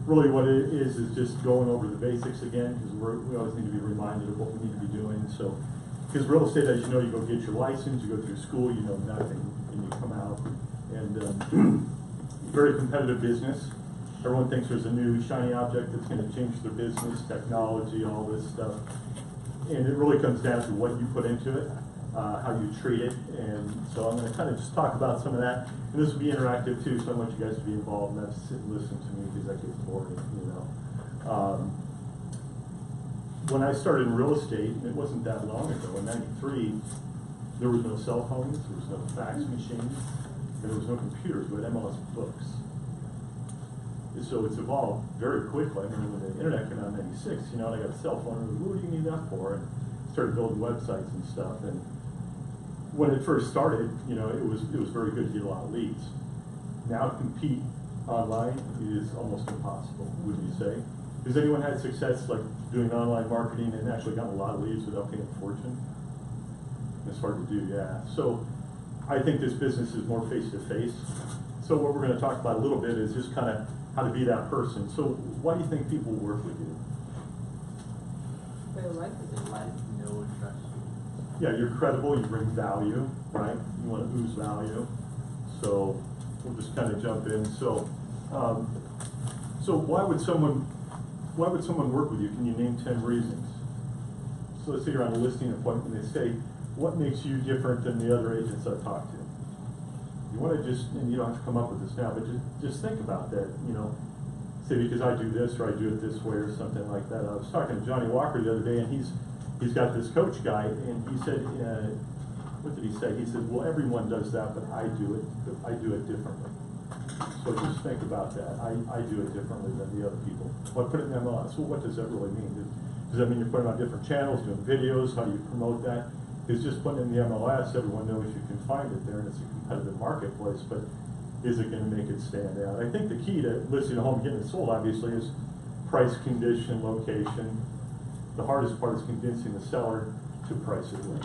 really what it is just going over the basics again, because we always need to be reminded of what we need to be doing. So, because real estate, as you know, you go get your license, you go through school, you know nothing, and you come out. And very competitive business. Everyone thinks there's a new shiny object that's going to change their business, technology, all this stuff. And it really comes down to what you put into it, how you treat it. And so I'm going to kind of just talk about some of that. And this will be interactive too, so I want you guys to be involved and not just sit and listen to me because that gets boring, you know. When I started in real estate, it wasn't that long ago, in '93, there was no cell phones, there was no fax machines, and there was no computers. We had MLS books. And so it's evolved very quickly. I remember when the internet came out in '96, you know, and I got a cell phone, and what do you need that for? And started building websites and stuff. And when it first started, you know, it was very good to get a lot of leads. Now to compete online is almost impossible, wouldn't you say? Has anyone had success like doing online marketing and actually gotten a lot of leads without paying a fortune? It's hard to do, yeah. So I think this business is more face-to-face. So what we're going to talk about a little bit is just kind of how to be that person. So why do you think people work with you? They like it. They like, know, and trust you. Yeah, you're credible, you bring value, right? You want to ooze value. So we'll just kind of jump in. So why would someone work with you? Can you name 10 reasons? So let's say you're on a listing appointment and they say, what makes you different than the other agents I've talked to? You want to just, and you don't have to come up with this now, but just think about that, you know. Say because I do this or I do it this way or something like that. I was talking to Johnny Walker the other day and he's got this coach guy and he said, what did he say? He said, well, everyone does that, but I do it differently. So just think about that. I do it differently than the other people. Well, I put it in MLS. Well, what does that really mean? Does that mean you're putting on different channels, doing videos? How do you promote that? It's just putting in the MLS. Everyone knows you can find it there, and it's a competitive marketplace. But is it going to make it stand out? I think the key to listing a home and getting it sold, obviously, is price, condition, location. The hardest part is convincing the seller to price it right.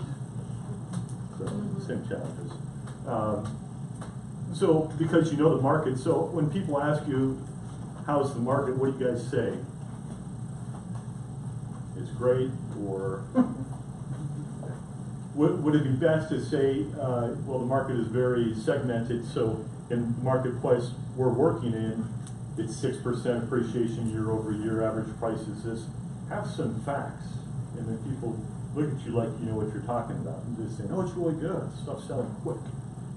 So, same challenges. So, because you know the market, so when people ask you, how's the market, what do you guys say? It's great, or would it be best to say, well, the market is very segmented, so in the marketplace we're working in, it's 6% appreciation year over year, average price is this. Have some facts, and then people look at you like you know what you're talking about, and just say, no, it's really good, stuff's selling quick,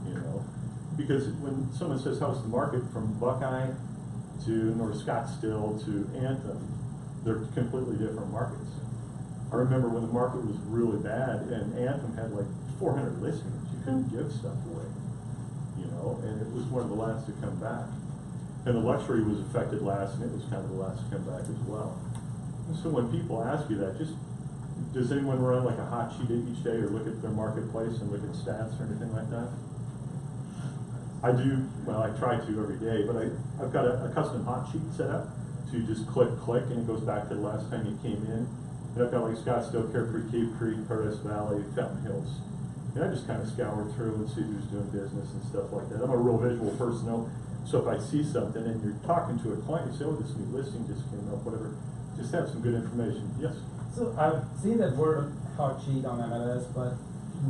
you know. Because when someone says how's the market, from Buckeye to North Scottsdale to Anthem, they're completely different markets. I remember when the market was really bad and Anthem had like 400 listings, you couldn't give stuff away, you know, and it was one of the last to come back. And the luxury was affected last, and it was kind of the last to come back as well. And so when people ask you that, just, does anyone run like a hot sheet each day or look at their marketplace and look at stats or anything like that? I do, well, I try to every day, but I've got a custom hot sheet set up. So you just click, and it goes back to the last time you came in. And I've got like Scottsdale, Carefree, Cave Creek, Paradise Valley, Fountain Hills. And I just kind of scour through and see who's doing business and stuff like that. I'm a real visual person, though. So if I see something and you're talking to a client, you say, oh, this new listing just came up, whatever. Just have some good information. Yes? So I've seen that word hot sheet on MLS, but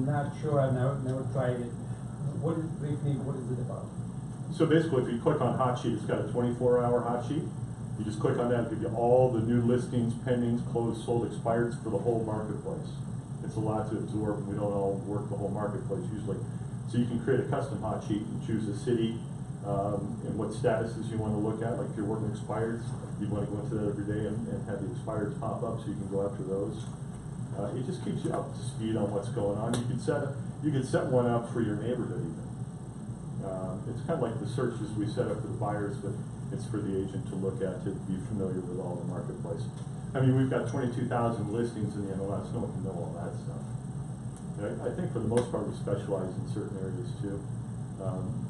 not sure, I've never tried it. What is it about? So basically, if you click on hot sheet, it's got a 24-hour hot sheet. You just click on that, it'll give you all the new listings, pendings, closed, sold, expired for the whole marketplace. It's a lot to absorb, and we don't all work the whole marketplace usually. So you can create a custom hot sheet and choose a city and what statuses you want to look at. Like if you're working expireds, you want to go into that every day and have the expireds pop up so you can go after those. It just keeps you up to speed on what's going on. You can set one up for your neighborhood even. It's kind of like the searches we set up for the buyers, but it's for the agent to look at to be familiar with all the marketplace. I mean, we've got 22,000 listings in the MLS. No one can know all that stuff. I think for the most part we specialize in certain areas too.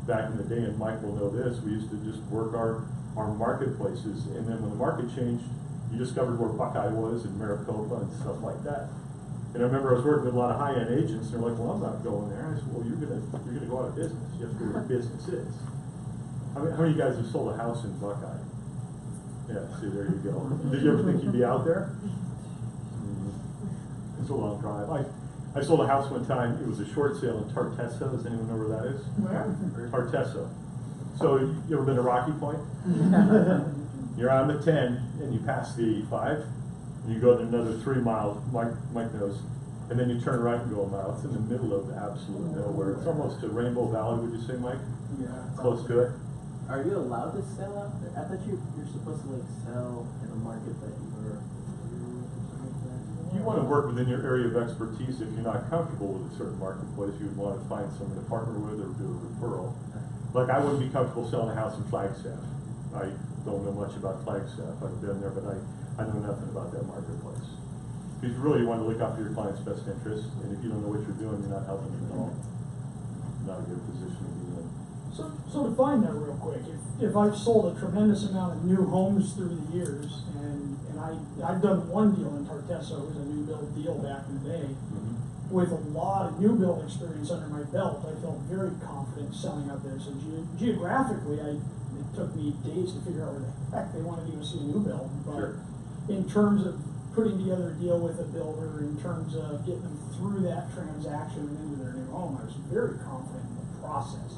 Back in the day, and Mike will know this, we used to just work our marketplaces, and then when the market changed, you discovered where Buckeye was and Maricopa and stuff like that. And I remember I was working with a lot of high-end agents, and they're like, well, I'm not going there. I said, well, you're gonna go out of business. You have to go where business is. How many of you guys have sold a house in Buckeye? Yeah, see, there you go. Did you ever think you'd be out there? It's a long drive. I sold a house one time. It was a short sale in Tartesso. Does anyone know where that is? Where? Tartesso. So you ever been to Rocky Point? You're on the 10 and you pass the 85 and you go to another 3 miles, Mike knows, and then you turn right and go a mile. It's in the middle of absolute nowhere. It's almost to Rainbow Valley, would you say, Mike? Yeah. Close to it. Are you allowed to sell out there? I thought you're supposed to like sell in a market that you were or something like that. You want to work within your area of expertise. If you're not comfortable with a certain marketplace, you would want to find someone to partner with or do a referral. Like I wouldn't be comfortable selling a house in Flagstaff. I don't know much about Flagstaff. I've been there, but I know nothing about that marketplace. Because you really want to look out for your client's best interest, and if you don't know what you're doing, you're not helping them at all. Not a good position to be in. So define that real quick. If I've sold a tremendous amount of new homes through the years, and I've done one deal in Tartesso, it was a new build deal back in the day, with a lot of new build experience under my belt, I felt very confident selling out there. So geographically, it took me days to figure out where the heck they wanted to go see a new build. But Sure. in terms of putting together a deal with a builder, in terms of getting them through that transaction and into their new home, I was very confident in the process.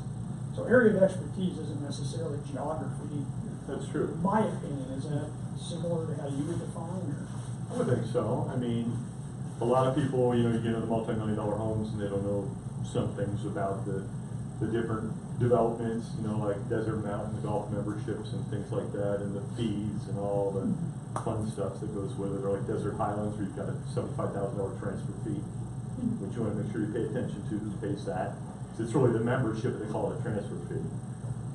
So area of expertise isn't necessarily geography. That's true. In my opinion, is that similar to how you would define? Or? I would think so. I mean, a lot of people, you get into the multi-million-dollar homes and they don't know some things about the different developments, like Desert Mountain, the golf memberships and things like that, and the fees and all the fun stuff that goes with it, or like Desert Highlands where you've got a $75,000 transfer fee, which you want to make sure you pay attention to who pays that. It's really the membership, they call it a transfer fee.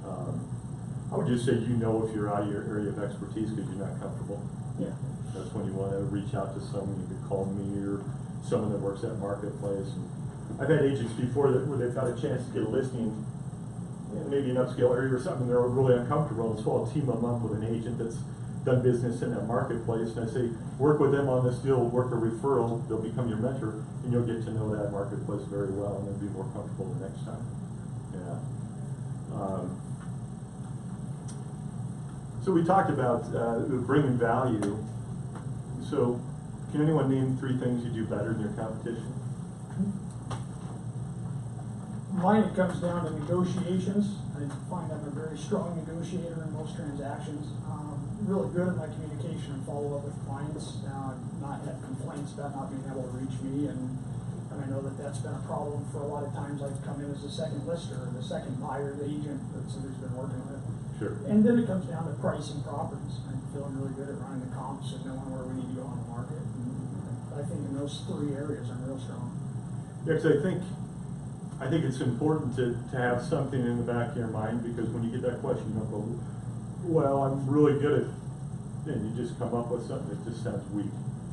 I would just say if you're out of your area of expertise because you're not comfortable. Yeah. That's when you want to reach out to someone. You could call me or someone that works at Marketplace. And I've had agents before where they've got a chance to get a listing in maybe an upscale area or something, they're really uncomfortable, and so I'll team them up with an agent that's done business in that marketplace, and I say, work with them on this deal, work a referral, they'll become your mentor, and you'll get to know that marketplace very well, and then be more comfortable the next time. Yeah. So we talked about bringing value. So can anyone name 3 things you do better than your competition? Mine, it comes down to negotiations. I find I'm a very strong negotiator in most transactions. Really good at my communication and follow up with clients. Not had complaints about not being able to reach me, and I know that that's been a problem for a lot of times. I've come in as the second lister or the second buyer, the agent that somebody's been working with. Sure. And then it comes down to pricing properties. I'm feeling really good at running the comps and knowing where we need to go on the market. And I think in those 3 areas, I'm real strong. Yeah, because I think it's important to have something in the back of your mind, because when you get that question, you don't go, well, I'm really good at, and you just come up with something that just sounds weak.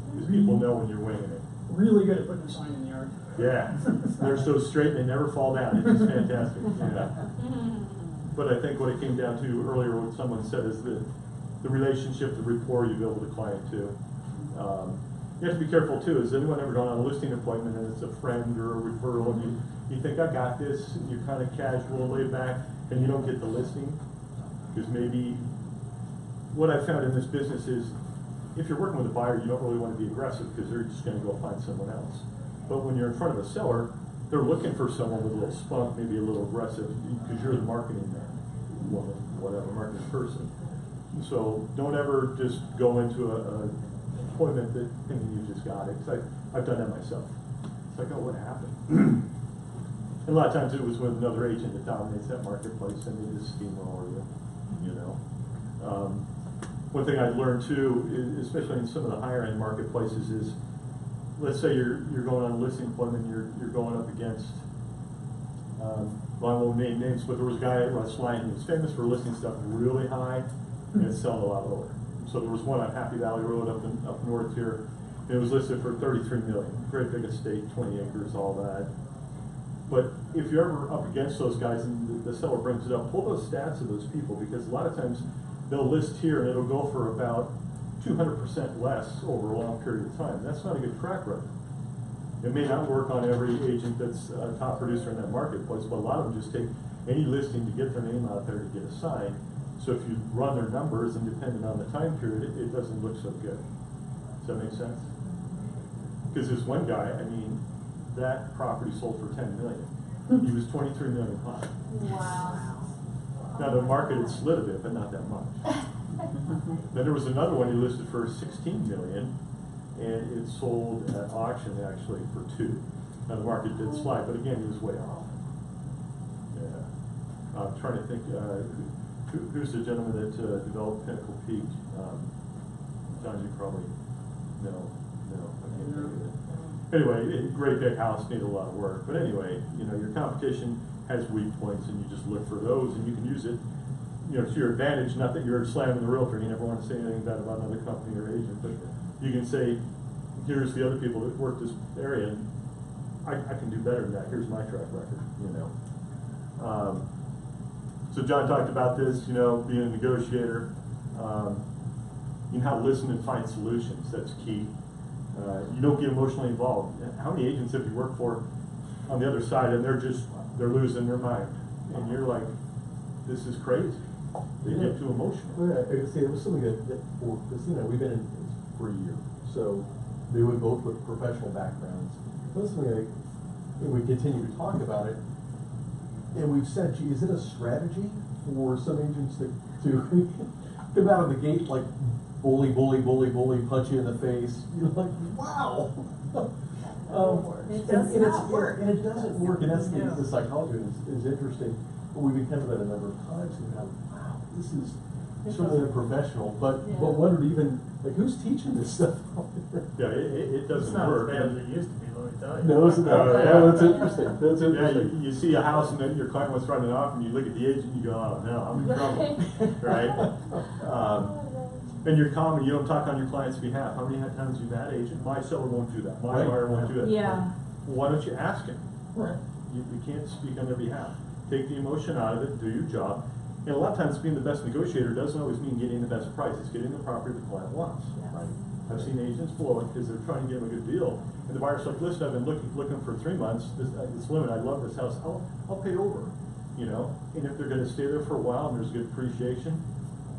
Because people know when you're winging it. Really good at putting a sign in the yard. Yeah, they're so straight, they never fall down. It's just fantastic. Yeah. But I think what it came down to earlier, what someone said, is the relationship, the rapport you build with the client too. You have to be careful too. Has anyone ever gone on a listing appointment and it's a friend or a referral, and you think, I got this, and you're kind of casual, laid back, and you don't get the listing? Because maybe what I've found in this business is, if you're working with a buyer, you don't really want to be aggressive because they're just going to go find someone else. But when you're in front of a seller, they're looking for someone with a little spunk, maybe a little aggressive, because you're the marketing man, woman, whatever, marketing person. So don't ever just go into an appointment thinking you just got it. Because I've done that myself. It's like, oh, what happened? And a lot of times it was with another agent that dominates that marketplace, and they just steamroll you. One thing I've learned too, especially in some of the higher end marketplaces, is let's say you're going on a listing appointment, you're going up against, well, I won't name names, but there was a guy at Russ Lyon who was famous for listing stuff really high and it's selling a lot lower. So there was one on Happy Valley Road up north here, and it was listed for $33 million. Great big estate, 20 acres, all that. But if you're ever up against those guys and the seller brings it up, pull those stats of those people, because a lot of times they'll list here and it'll go for about 200% less over a long period of time. That's not a good track record. It may not work on every agent that's a top producer in that marketplace, but a lot of them just take any listing to get their name out there to get a sign. So if you run their numbers and depending on the time period, it doesn't look so good. Does that make sense? Because this one guy, I mean, that property sold for 10 million. He was 23 million high. Wow. Now the market had slid a bit, but not that much. Then there was another one he listed for 16 million, and it sold at auction actually for 2. Now the market did slide, but again, he was way off. Yeah. I'm trying to think, who's the gentleman that developed Pinnacle Peak? John, you probably, no, I can't think of it. Anyway, great big house, needed a lot of work. But anyway, you know, your competition has weak points, and you just look for those, and you can use it, you know, to your advantage. Not that you're slamming the realtor. You never want to say anything bad about another company or agent, but you can say, here's the other people that work this area, and I can do better than that. Here's my track record, you know. So John talked about this, you know, being a negotiator. You know how to listen and find solutions. That's key. You don't get emotionally involved. How many agents have you worked for on the other side, and they're losing their mind, and you're like, this is crazy. They get too emotional. Well, yeah, see, it was something that because, you know, we've been in this for a year, so they were both with professional backgrounds. It was something we continue to talk about it, and we've said, gee, is it a strategy for some agents to come out of the gate like bully, punch you in the face? You're like, wow. It does not work. And it doesn't work, and that's the psychology is interesting. But we've encountered that a number of times, and now, wow, this is certainly unprofessional. But wondered even like who's teaching this stuff? Yeah, it doesn't It's not work. as bad as it used to be, let me tell you. No, isn't that? Yeah, that's interesting. That's Yeah, interesting. you see a house and then your client wants to run it off, and you look at the agent and you go, oh no, I'm in trouble, right? And you're calm and you don't talk on your client's behalf. How many times have you had agent? My seller won't do that. My buyer won't do that. Yeah. Why don't you ask him? Right. You can't speak on their behalf. Take the emotion out of it, do your job. And a lot of times being the best negotiator doesn't always mean getting the best price. It's getting the property the client wants. Yes. Right? I've seen agents blow it because they're trying to get them a good deal. And the buyer's like, listen, I've been looking for 3 months. This limit, I love this house. I'll pay over. You know? And if they're going to stay there for a while and there's good appreciation,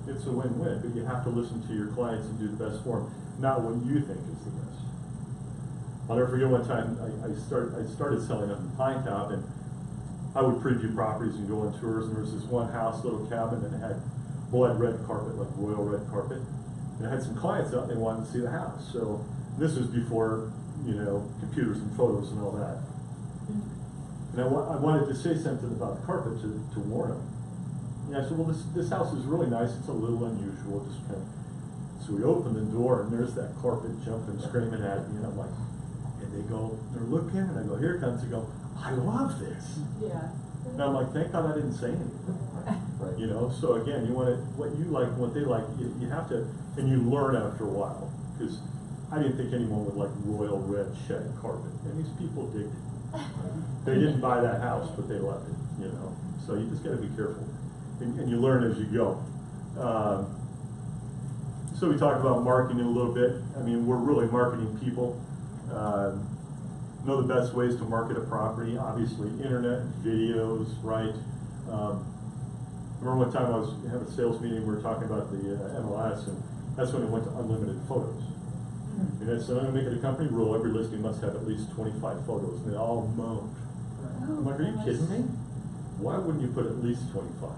it's a win-win. But you have to listen to your clients and do the best for them, not what you think is the best. I'll never forget one time I started selling up in Pine Top, and I would preview properties and go on tours, and there was this one house, little cabin, and it had blood red carpet, like royal red carpet. And I had some clients out and they wanted to see the house. So this was before, you know, computers and photos and all that. And I wanted to say something about the carpet to warn them. And I said, well, this house is really nice. It's a little unusual. Just kind of. So we opened the door, and there's that carpet jumping, screaming at me, and I'm like, and they go, they're looking, and I go, here it comes. They go, I love this. Yeah. And I'm like, thank God I didn't say anything. Right. You know, so again, you want it, what you like, what they like, you have to, and you learn after a while. Because I didn't think anyone would like royal red shed carpet, and these people digged it. They didn't buy that house, but they loved it, you know. So you just got to be careful, and you learn as you go. So we talked about marketing a little bit. I mean, we're really marketing people. Know the best ways to market a property, obviously internet, videos, right? Remember one time I was having a sales meeting, we were talking about the MLS, and that's when it went to unlimited photos. And I said, I'm gonna make it a company rule, every listing must have at least 25 photos, and they all moaned. I'm like, are you kidding me? Why wouldn't you put at least 25?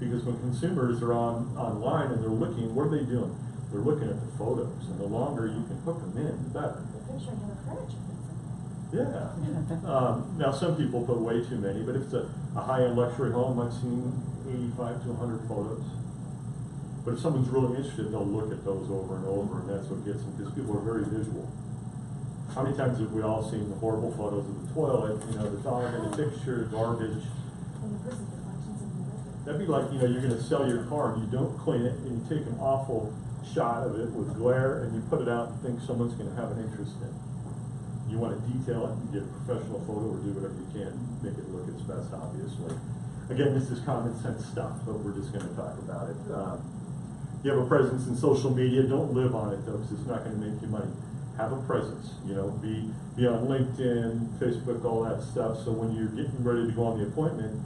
Because when consumers are online and they're looking, what are they doing? They're looking at the photos, and the longer you can hook them in, the better. The picture of the furniture. Yeah. Now some people put way too many, but if it's a high-end luxury home, I've seen 85 to 100 photos. But if someone's really interested, they'll look at those over and over, and that's what gets them, because people are very visual. How many times have we all seen the horrible photos of the toilet, you know, the dog in the picture, garbage? And the person reflections of the liquor. That'd be like, you know, you're going to sell your car and you don't clean it, and you take an awful shot of it with glare, and you put it out and think someone's going to have an interest in it. You want to detail it, you get a professional photo, or do whatever you can, make it look its best, obviously. Again, this is common sense stuff, but we're just going to talk about it. You have a presence in social media, don't live on it though, because it's not going to make you money. Have a presence, you know, be on LinkedIn, Facebook, all that stuff, so when you're getting ready to go on the appointment,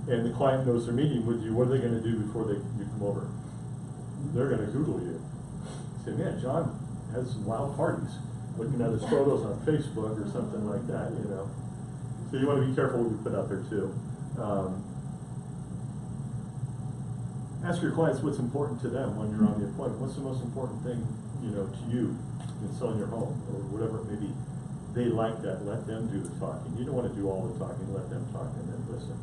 and the client knows they're meeting with you, what are they gonna do before you come over? They're gonna Google you. Say, man, John has some wild parties, looking at his photos on Facebook or something like that, you know. So you wanna be careful what you put out there too. Ask your clients what's important to them when you're on the appointment. What's the most important thing, you know, to you in selling your home or whatever it may be. They like that. Let them do the talking. You don't want to do all the talking. Let them talk and then listen.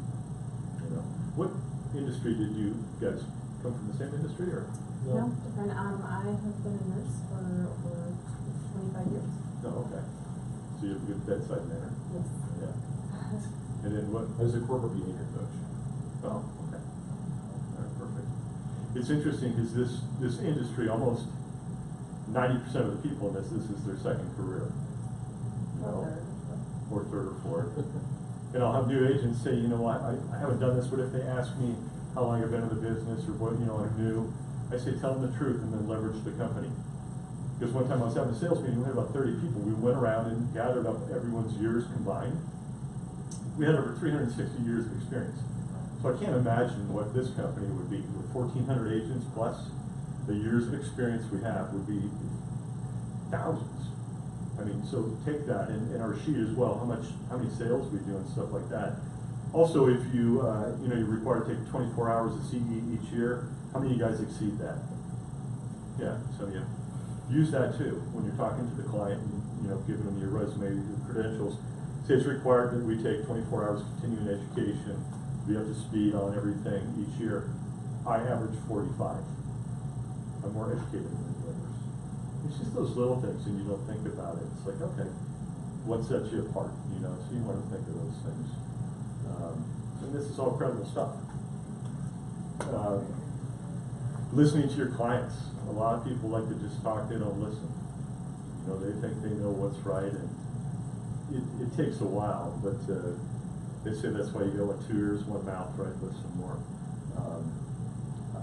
You know, what industry did you guys come from? The same industry or? No, different. I have been a nurse for over 25 years. No, okay. So you have a good bedside manner. Yes. Yeah. And then what? I was a corporate behavior coach. Oh, okay. All right, perfect. It's interesting because this industry, almost 90% of the people in this is their second career. You know, or third or fourth. And I'll have new agents say, you know, I haven't done this, but if they ask me how long I've been in the business or what, you know, I'm new, I say tell them the truth and then leverage the company. Because one time I was having a sales meeting, we had about 30 people. We went around and gathered up everyone's years combined. We had over 360 years of experience. So I can't imagine what this company would be with 1,400 agents plus. The years of experience we have would be thousands. I mean, so take that in our sheet as well, how many sales we do and stuff like that. Also, if you, you know, you're required to take 24 hours of CE each year, how many of you guys exceed that? Yeah, some of you. Use that too when you're talking to the client and, you know, giving them your resume, your credentials. Say it's required that we take 24 hours of continuing education, be up to speed on everything each year. I average 45. I'm more educated than the others. It's just those little things and you don't think about it. It's like, okay, what sets you apart? You know, so you want to think of those things. And this is all credible stuff. Listening to your clients. A lot of people like to just talk, they don't listen. You know, they think they know what's right, and it takes a while, but they say that's why you go with 2 ears, 1 mouth, right? Listen more.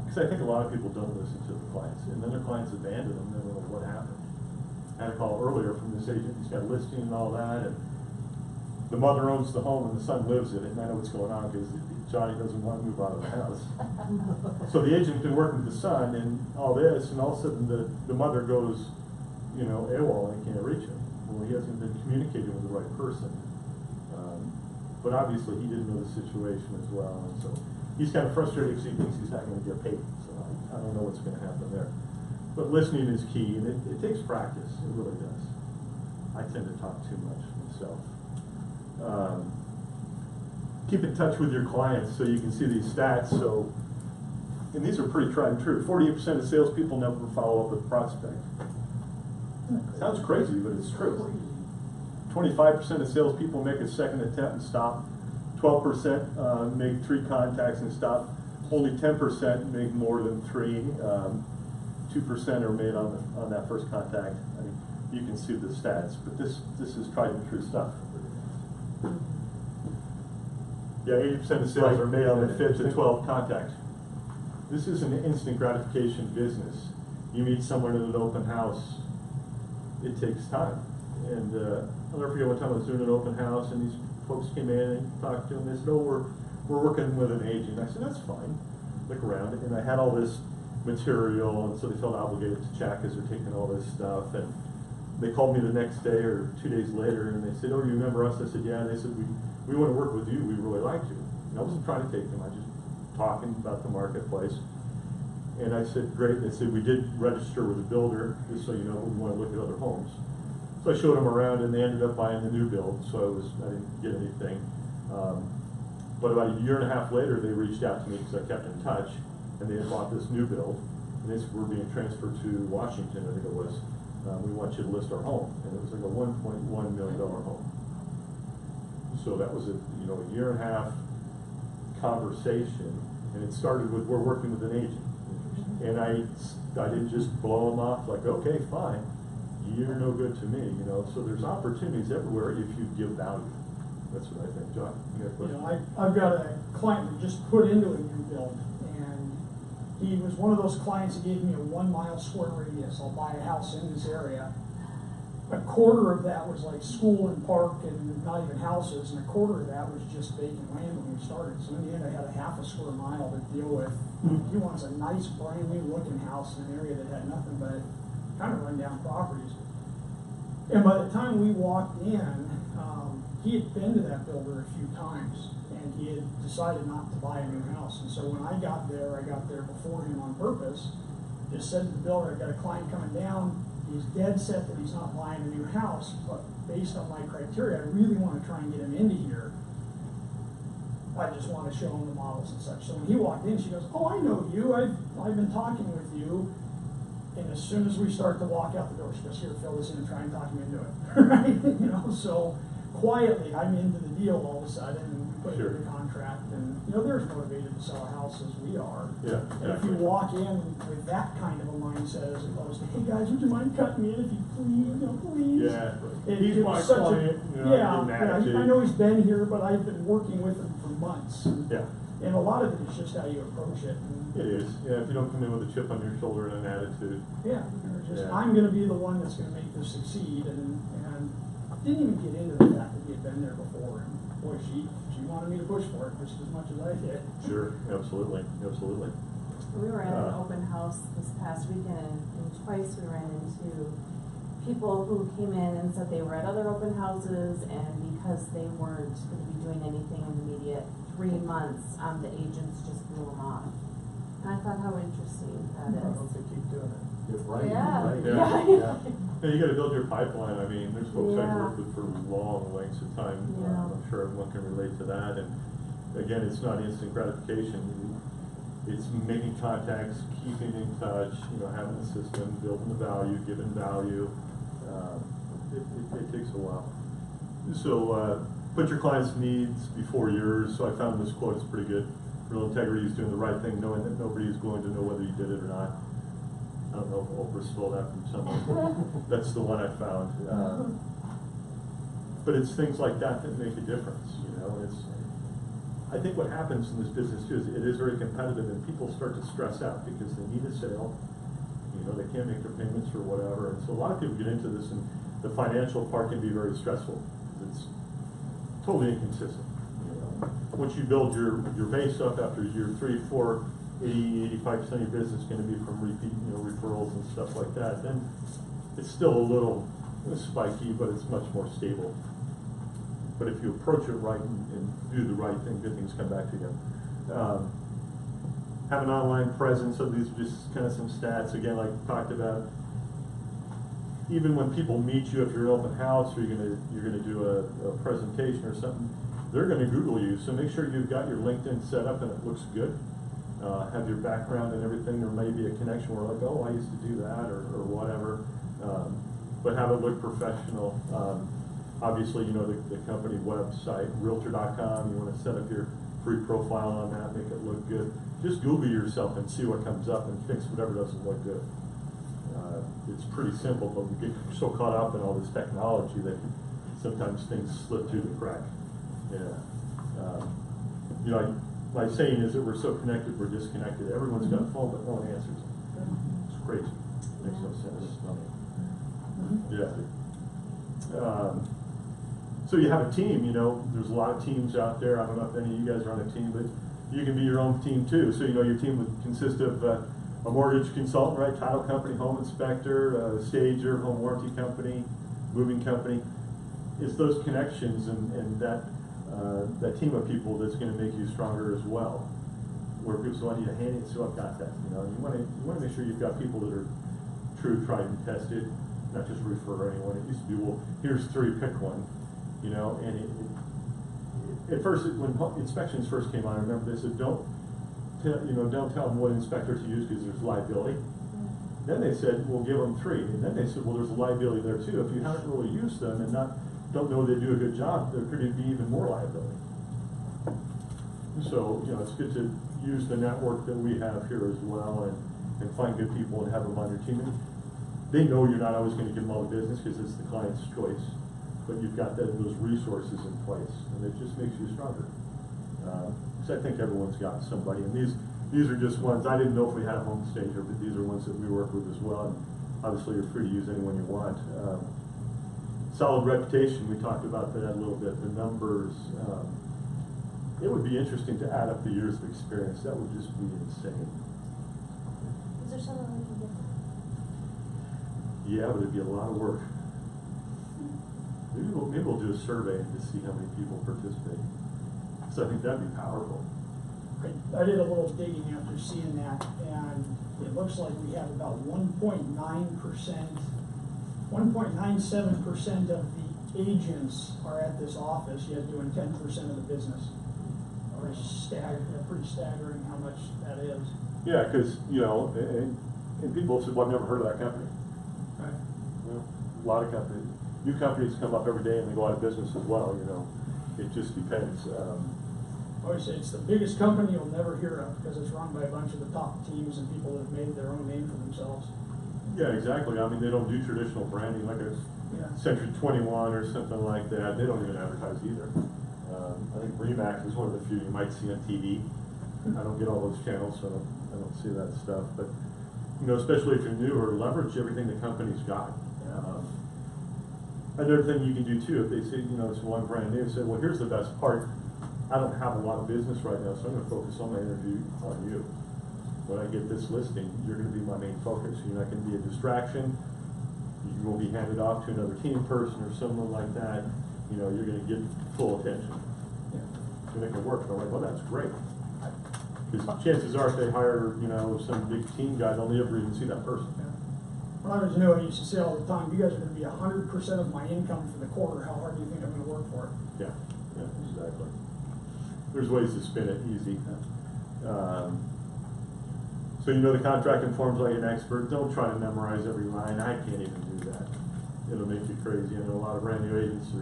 Because I think a lot of people don't listen to the clients, and then their clients abandon them, they don't know what happened. I had a call earlier from this agent, he's got a listing and all that, and the mother owns the home and the son lives in it, and I know what's going on because Johnny doesn't want to move out of the house. So the agent's been working with the son and all this, and all of a sudden the mother goes, you know, AWOL and he can't reach him. Well, he hasn't been communicating with the right person. But obviously he didn't know the situation as well, and so he's kind of frustrated because he thinks he's not going to get paid. So I don't know what's going to happen there. But listening is key, and it takes practice. It really does. I tend to talk too much myself. Keep in touch with your clients so you can see these stats. So, and these are pretty tried and true. 48% of salespeople never follow up with a prospect. Sounds crazy, but it's true. 25% of salespeople make a second attempt and stop. 12% make 3 contacts and stop. Only 10% make more than 3. 2% are made on that first contact. I mean, you can see the stats, but this is tried and true stuff. Yeah, 80% of sales are made on the 5th to 12th contact. This is an instant gratification business. You meet someone at an open house, it takes time. And I'll never forget one time I was doing an open house and these folks came in and talked to them. They said, oh, we're working with an agent. I said, that's fine. Look around. And I had all this material, and so they felt obligated to chat because they're taking all this stuff. And they called me the next day or 2 days later, and they said, oh, you remember us? I said, yeah. And they said, we want to work with you. We really liked you. And I wasn't trying to take them. I was just talking about the marketplace. And I said, great. And they said, we did register with a builder, just so you know, we want to look at other homes. So I showed them around, and they ended up buying the new build, so I didn't get anything. But about a year and a half later, they reached out to me because I kept in touch, and they had bought this new build, and they were being transferred to Washington, I think it was. We want you to list our home, and it was like a $1.1 million home. So that was a year and a half conversation, and it started with we're working with an agent, and I didn't just blow them off like, okay, fine, you're no good to me, you know. So there's opportunities everywhere if you give value. That's what I think. John, you got a question? You know, I've got a client that just put into a new build, and he was one of those clients that gave me a 1 mile square radius. I'll buy a house in this area. a quarter of that was like school and park and not even houses, and a quarter of that was just vacant land when we started. So in the end, I had a half a square mile to deal with. He wants a nice, brand new looking house in an area that had nothing but kind of rundown properties. And by the time we walked in, he had been to that builder a few times, and he had decided not to buy a new house. And so when I got there before him on purpose, just said to the builder, I've got a client coming down, he's dead set that he's not buying a new house, but based on my criteria, I really want to try and get him into here. I just want to show him the models and such. So when he walked in, she goes, oh, I know you, I've been talking with you. And as soon as we start to walk out the door, she goes, here, fill this in and try and talk him into it. Right? You know, so quietly, I'm into the deal all of a sudden, and we put it in the contract, and, you know, they're as motivated to sell a house as we are. Yeah, And if you walk in with that kind of a mindset as opposed to, hey guys, would you mind cutting me in if you please, you know, please? Yeah, It he's gives my such client, you know, yeah, I get an yeah, attitude. I know he's been here, but I've been working with him for months. Yeah, And a lot of it is just how you approach it. And it is. Yeah, if you don't come in with a chip on your shoulder and an attitude. yeah, you're just, Yeah. I'm gonna be the one that's gonna make this succeed, and didn't even get into the fact that he had been there before, and boy, she wanted me to push for it just as much as I did. Sure, absolutely, absolutely. We were at an open house this past weekend, and twice we ran into people who came in and said they were at other open houses, and because they weren't going to be doing anything in the immediate 3 months, the agents just blew them off. And I thought how interesting that I hope is. they keep doing it. Yeah, right, Yeah. right. Yeah. Yeah, you gotta build your pipeline. I mean, there's folks I've Yeah. worked with for long lengths of time. Yeah. I'm sure everyone can relate to that. And again, it's not instant gratification. It's making contacts, keeping in touch, you know, having a system, building the value, giving value. It takes a while. So, put your client's needs before yours. So I found this quote is pretty good. Real integrity is doing the right thing, knowing that nobody is going to know whether you did it or not. I don't know if Oprah stole that from someone. That's the one I found. But it's things like that that make a difference, you know. I think what happens in this business too is it is very competitive, and people start to stress out because they need a sale. You know, they can't make their payments or whatever, and so a lot of people get into this, and the financial part can be very stressful. It's totally inconsistent. You know, once you build your base up after year 3, 4, 85% of your business is going to be from repeat, you know, referrals and stuff like that. Then it's still a little spiky, but it's much more stable. But if you approach it right and do the right thing, good things come back to you. Have an online presence. So these are just kind of some stats. Again, like we talked about, even when people meet you, if you're an open house or you're gonna do a presentation or something, they're gonna Google you. So make sure you've got your LinkedIn set up and it looks good. Have your background and everything. There may be a connection where like, oh, I used to do that or whatever. But have it look professional. Obviously, you know, the company website, realtor.com, you want to set up your free profile on that, make it look good. Just Google yourself and see what comes up and fix whatever doesn't look good. It's pretty simple, but we get so caught up in all this technology that sometimes things slip through the crack. Yeah. You know, my saying is that we're so connected, we're disconnected. Everyone's got a phone, but no one answers them. It's crazy. Makes no sense. Yeah. So you have a team, you know, there's a lot of teams out there. I don't know if any of you guys are on a team, but you can be your own team too. So, you know, your team would consist of a mortgage consultant, right? Title company, home inspector, stager, home warranty company, moving company. It's those connections and that team of people that's going to make you stronger as well. Where people say, I need a hand, so I've got that. You know, you want to make sure you've got people that are true, tried and tested, not just refer anyone. It used to be, well, here's 3, pick one. You know, and at first, when inspections first came on, I remember they said, don't tell them what inspector to use because there's liability. Then they said, we'll give them 3. And then they said, well, there's a liability there too. If you haven't really used them and don't know they do a good job, there could be even more liability. So, you know, it's good to use the network that we have here as well and find good people and have them on your team. And they know you're not always going to give them all the business because it's the client's choice. But you've got those resources in place, and it just makes you stronger. So I think everyone's got somebody, and these are just ones. I didn't know if we had a home stager, but these are ones that we work with as well. And obviously, you're free to use anyone you want. solid reputation, we talked about that a little bit, the numbers. It would be interesting to add up the years of experience. That would just be insane. Is there someone we can get? Yeah, but it'd be a lot of work. Maybe we'll do a survey to see how many people participate. So I think that'd be powerful. I did a little digging after seeing that, and it looks like we have about 1.9%, 1.97% of the agents are at this office, yet doing 10% of the business. Pretty staggering how much that is. Yeah, because, you know, and people said, well, I've never heard of that company. Right. You know, a lot of companies, new companies come up every day and they go out of business as well, you know. It just depends. I always say it's the biggest company you'll never hear of because it's run by a bunch of the top teams and people that have made their own name for themselves. Yeah, exactly. I mean, they don't do traditional branding like a Century 21 or something like that. They don't even advertise either. I think Remax is one of the few you might see on TV. I don't get all those channels, so I don't see that stuff. But, you know, especially if you're newer, leverage everything the company's got. Another thing you can do too, if they say, you know, it's one brand new, say, well, here's the best part. I don't have a lot of business right now, so I'm going to focus on my interview on you. When I get this listing, you're going to be my main focus. You're not going to be a distraction. You will be handed off to another team person or someone like that. You know, you're going to get full attention. To make it work. They're like, well, that's great. Because chances are, if they hire, you know, some big team guy, they'll never even see that person. When I was new, I used to say all the time, you guys are going to be 100% of my income for the quarter. How hard do you think I'm going to work for it? Yeah, exactly. There's ways to spin it easy. So you know the contract informs like an expert. Don't try to memorize every line. I can't even do that. It'll make you crazy. I know a lot of brand new agents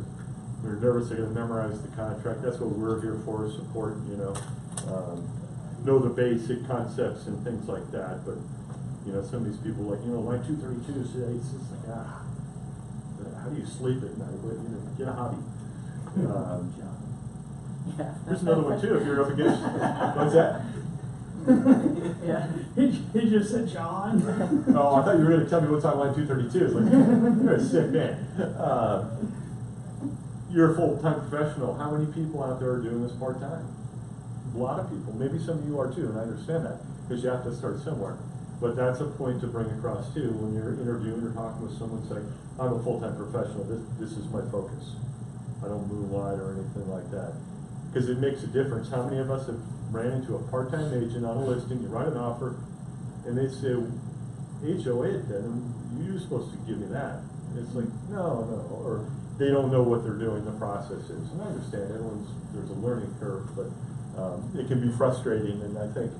they're nervous they're going to memorize the contract. That's what we're here for, support, you know. Know the basic concepts and things like that. But, you know, some of these people like, you know, line 232, it's just like, how do you sleep at night? Well, you know, get a hobby. There's another one too, if you're up against, what's that? Yeah. He just said John. Oh, I thought you were going to tell me what's on line 232. It's like, you're a sick man. You're a full-time professional. How many people out there are doing this part-time? A lot of people. Maybe some of you are too, and I understand that, because you have to start somewhere. But that's a point to bring across too when you're interviewing or talking with someone saying, I'm a full-time professional, this is my focus. I don't moonlight or anything like that. Because it makes a difference. How many of us have ran into a part-time agent on a listing, you write an offer, and they say, HOA it then, and you're supposed to give me that. And it's like, no, or they don't know what they're doing, the process is. And I understand, there's a learning curve, but it can be frustrating, and I think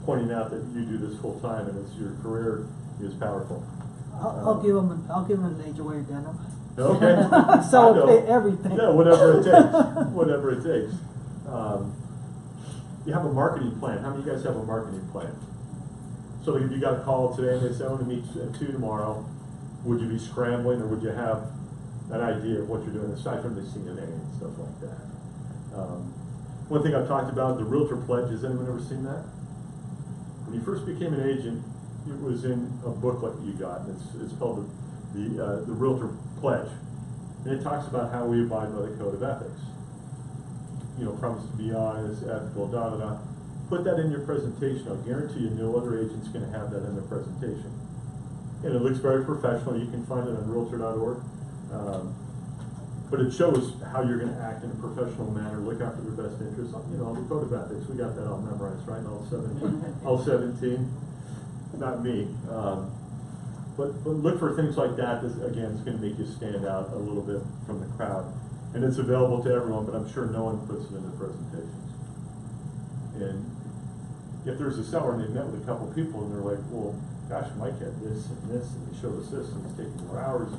pointing out that you do this full time and it's your career is powerful. I'll give them an HOA addendum. Okay. So I'll pay everything. Yeah, whatever it takes. Whatever it takes. You have a marketing plan. How many of you guys have a marketing plan? So if you got a call today and they say, I want to meet at 2 tomorrow, would you be scrambling or would you have an idea of what you're doing aside from the CNA and stuff like that? One thing I've talked about, the Realtor Pledge. Has anyone ever seen that? When you first became an agent, it was in a booklet you got. It's called the Realtor Pledge. And it talks about how we abide by the Code of Ethics. You know, promise to be honest, ethical, da-da-da. Put that in your presentation. I'll guarantee you no other agent's going to have that in their presentation. And it looks very professional. You can find it on realtor.org. But it shows how you're going to act in a professional manner, look out for their best interests. You know, the Code of Ethics, we got that all memorized, right? All 17. Not me. But look for things like that. This, again, is going to make you stand out a little bit from the crowd. And it's available to everyone, but I'm sure no one puts it in their presentations. And if there's a seller and they've met with a couple people and they're like, well, gosh, Mike had this and this, and they showed us this, and it's taking more hours,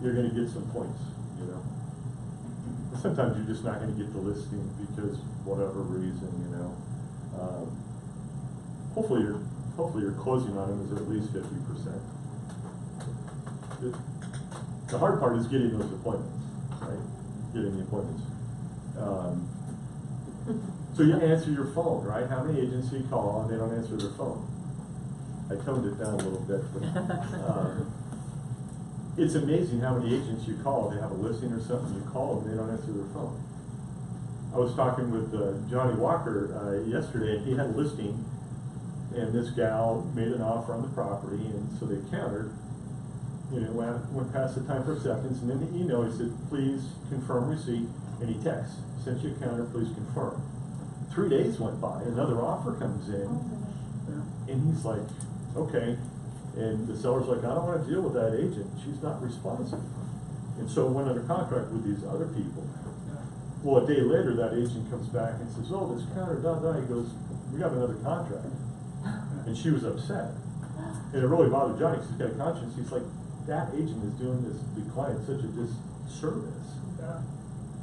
you're going to get some points, you know. And sometimes you're just not going to get the listing because whatever reason, you know. Hopefully your closing on them is at least 50%. The hard part is getting those appointments, right? Getting the appointments. So you answer your phone, right? How many agents you call and they don't answer their phone? I toned it down a little bit. But, it's amazing how many agents you call, they have a listing or something, you call them, they don't answer their phone. I was talking with Johnny Walker yesterday, and he had a listing, and this gal made an offer on the property, and so they countered, and it went past the time for acceptance, and in the email he said, please confirm receipt, and he texts, sent you a counter, please confirm. 3 days went by, another offer comes in, and he's like, okay, and the seller's like, I don't want to deal with that agent, she's not responsive. And so went under contract with these other people. Well, a day later, that agent comes back and says, oh, this counter, he goes, we got another contract. And she was upset. And it really bothered Johnny, because he's got a conscience. He's like, that agent is doing this, the client such a disservice. Yeah.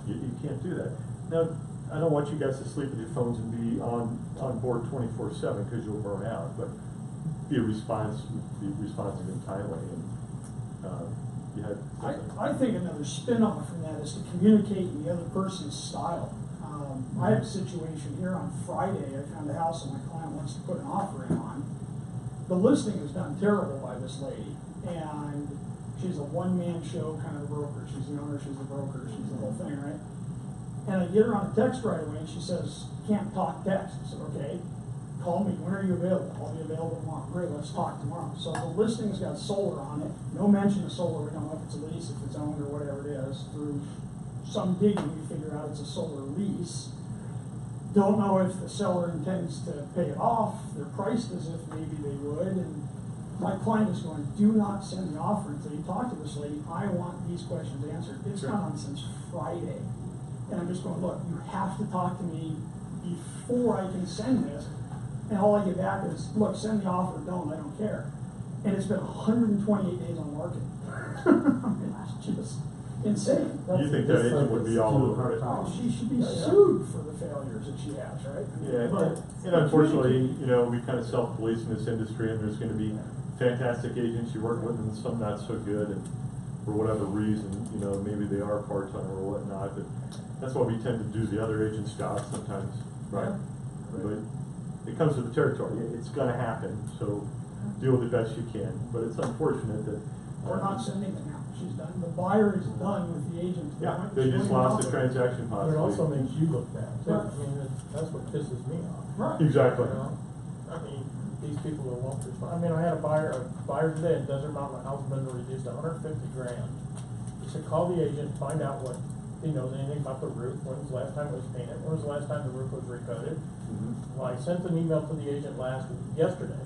You can't do that. Now, I don't want you guys to sleep with your phones and be on board 24/7, because you'll burn out, but be responsive and timely. And, you had I think another spin-off from that is to communicate in the other person's style. I had a situation here on Friday. I found a house that my client wants to put an offer in on. The listing is done terrible by this lady, and she's a one-man show kind of broker. She's the owner, she's the broker, she's the whole thing, right? And I get her on a text right away, and she says, can't talk text. I said, okay, call me, when are you available? I'll be available tomorrow. Great, let's talk tomorrow. So the listing's got solar on it, no mention of solar. We don't know if it's a lease, if it's owned, or whatever it is. Through some digging, we figure out it's a solar lease. Don't know if the seller intends to pay it off. They're priced as if maybe they would. And my client is going, do not send the offer until you talk to this lady. I want these questions answered. It's gone on since Friday. And I'm just going, look, you have to talk to me before I can send this. And all I get back is, look, send the offer, I don't care. And it's been 128 days on market. It's just insane. You think that agent would be all over it? She should be sued for the failures that she has, right? Yeah, But and unfortunately, we kind of self-police in this industry, and there's going to be fantastic agents you work with and some not so good, and for whatever reason, maybe they are part-time or whatnot, but that's why we tend to do the other agent's job sometimes, right? But it comes with the territory. It's going to happen, so deal with it best you can. But it's unfortunate that we're not sending it now. She's done. The buyer is done with the agent. Yeah, they just lost the transaction But possibly. it also makes you look bad, too. Right. I mean, that's what pisses me off. Right. Exactly. I mean, these people that won't respond. I mean, I had a buyer today in Desert Mountain, house been reduced to $150,000. He said, call the agent, find out what he knows anything about the roof, when was the last time it was painted, when was the last time the roof was recoated. Well, I sent an email to the agent yesterday,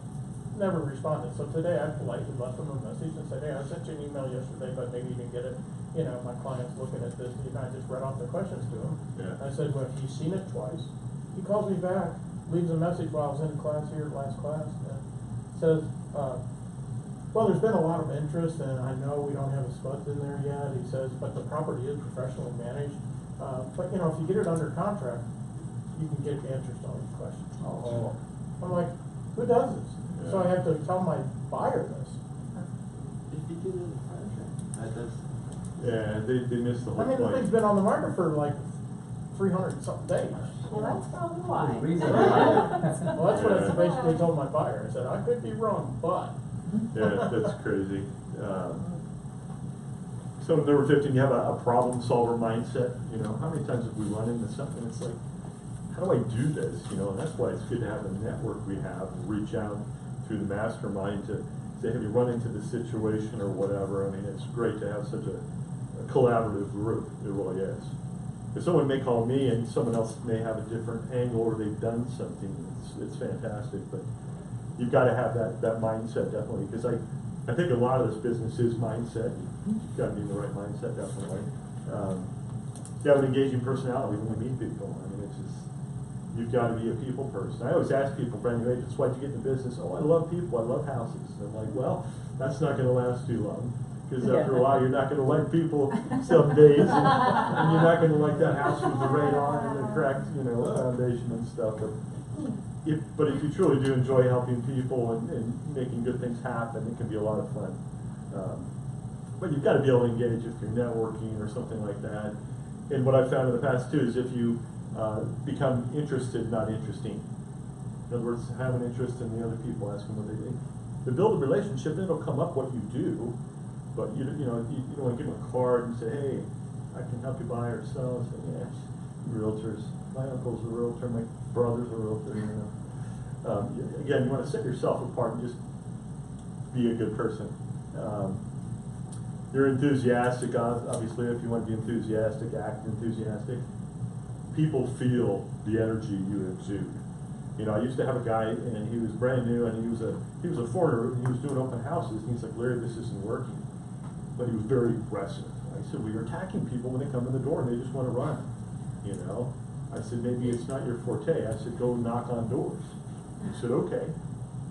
never responded. So today I politely left him a message and said, hey, I sent you an email yesterday, but maybe you didn't get it. My client's looking at this, I just read off the questions to him. Yeah. I said, well, he's seen it twice. He calls me back, leaves a message while I was in class here, last class, and says, well, there's been a lot of interest, and I know we don't have a spud in there yet. He says, but the property is professionally managed. But if you get it under contract, you can get the answers to all these questions. Oh. I'm like, who does this? Yeah. So I have to tell my buyer this. If you get it in the contract, that's. Yeah, they missed the whole I mean, the point. thing's been on the market for like 300 and something days. Well, that's probably why. Well, that's what I basically told my buyer. I said, I could be wrong, but. Yeah, that's crazy. So number 15, you have a problem solver mindset. How many times have we run into something? It's like, how do I do this? And that's why it's good to have the network we have, reach out through the mastermind to say, have you run into this situation or whatever? I mean, it's great to have such a collaborative group. It really is. Because someone may call me and someone else may have a different angle or they've done something. It's fantastic, but you've got to have that mindset, definitely, because I think a lot of this business is mindset. You've got to be in the right mindset, definitely. You have an engaging personality when we meet people. I mean, it's just, you've got to be a people person. I always ask people, brand new agents, why'd you get in the business? Oh, I love people, I love houses. And I'm like, well, that's not going to last too long. Because after a while, you're not going to like people some days, and you're not going to like that house with the rain on and the cracked, foundation and stuff. But if you truly do enjoy helping people and making good things happen, it can be a lot of fun. But you've got to be able to engage if you're networking or something like that. And what I've found in the past too is if you become interested, not interesting. In other words, have an interest in the other people, ask them what they think. To build a relationship, then it'll come up what you do. But you know, you don't want to give them a card and say, hey, I can help you buy or sell. Say, yeah, realtors. My uncle's a realtor. My brother's a realtor. You know. Again, you want to set yourself apart and just be a good person. You're enthusiastic, obviously. If you want to be enthusiastic, act enthusiastic. People feel the energy you exude. You know, I used to have a guy, and he was brand new, and he was a foreigner, and he was doing open houses, and he's like, Larry, this isn't working. But he was very aggressive. I said, well, you're attacking people when they come in the door, and they just want to run. You know, I said, maybe it's not your forte. I said, go knock on doors. He said, okay.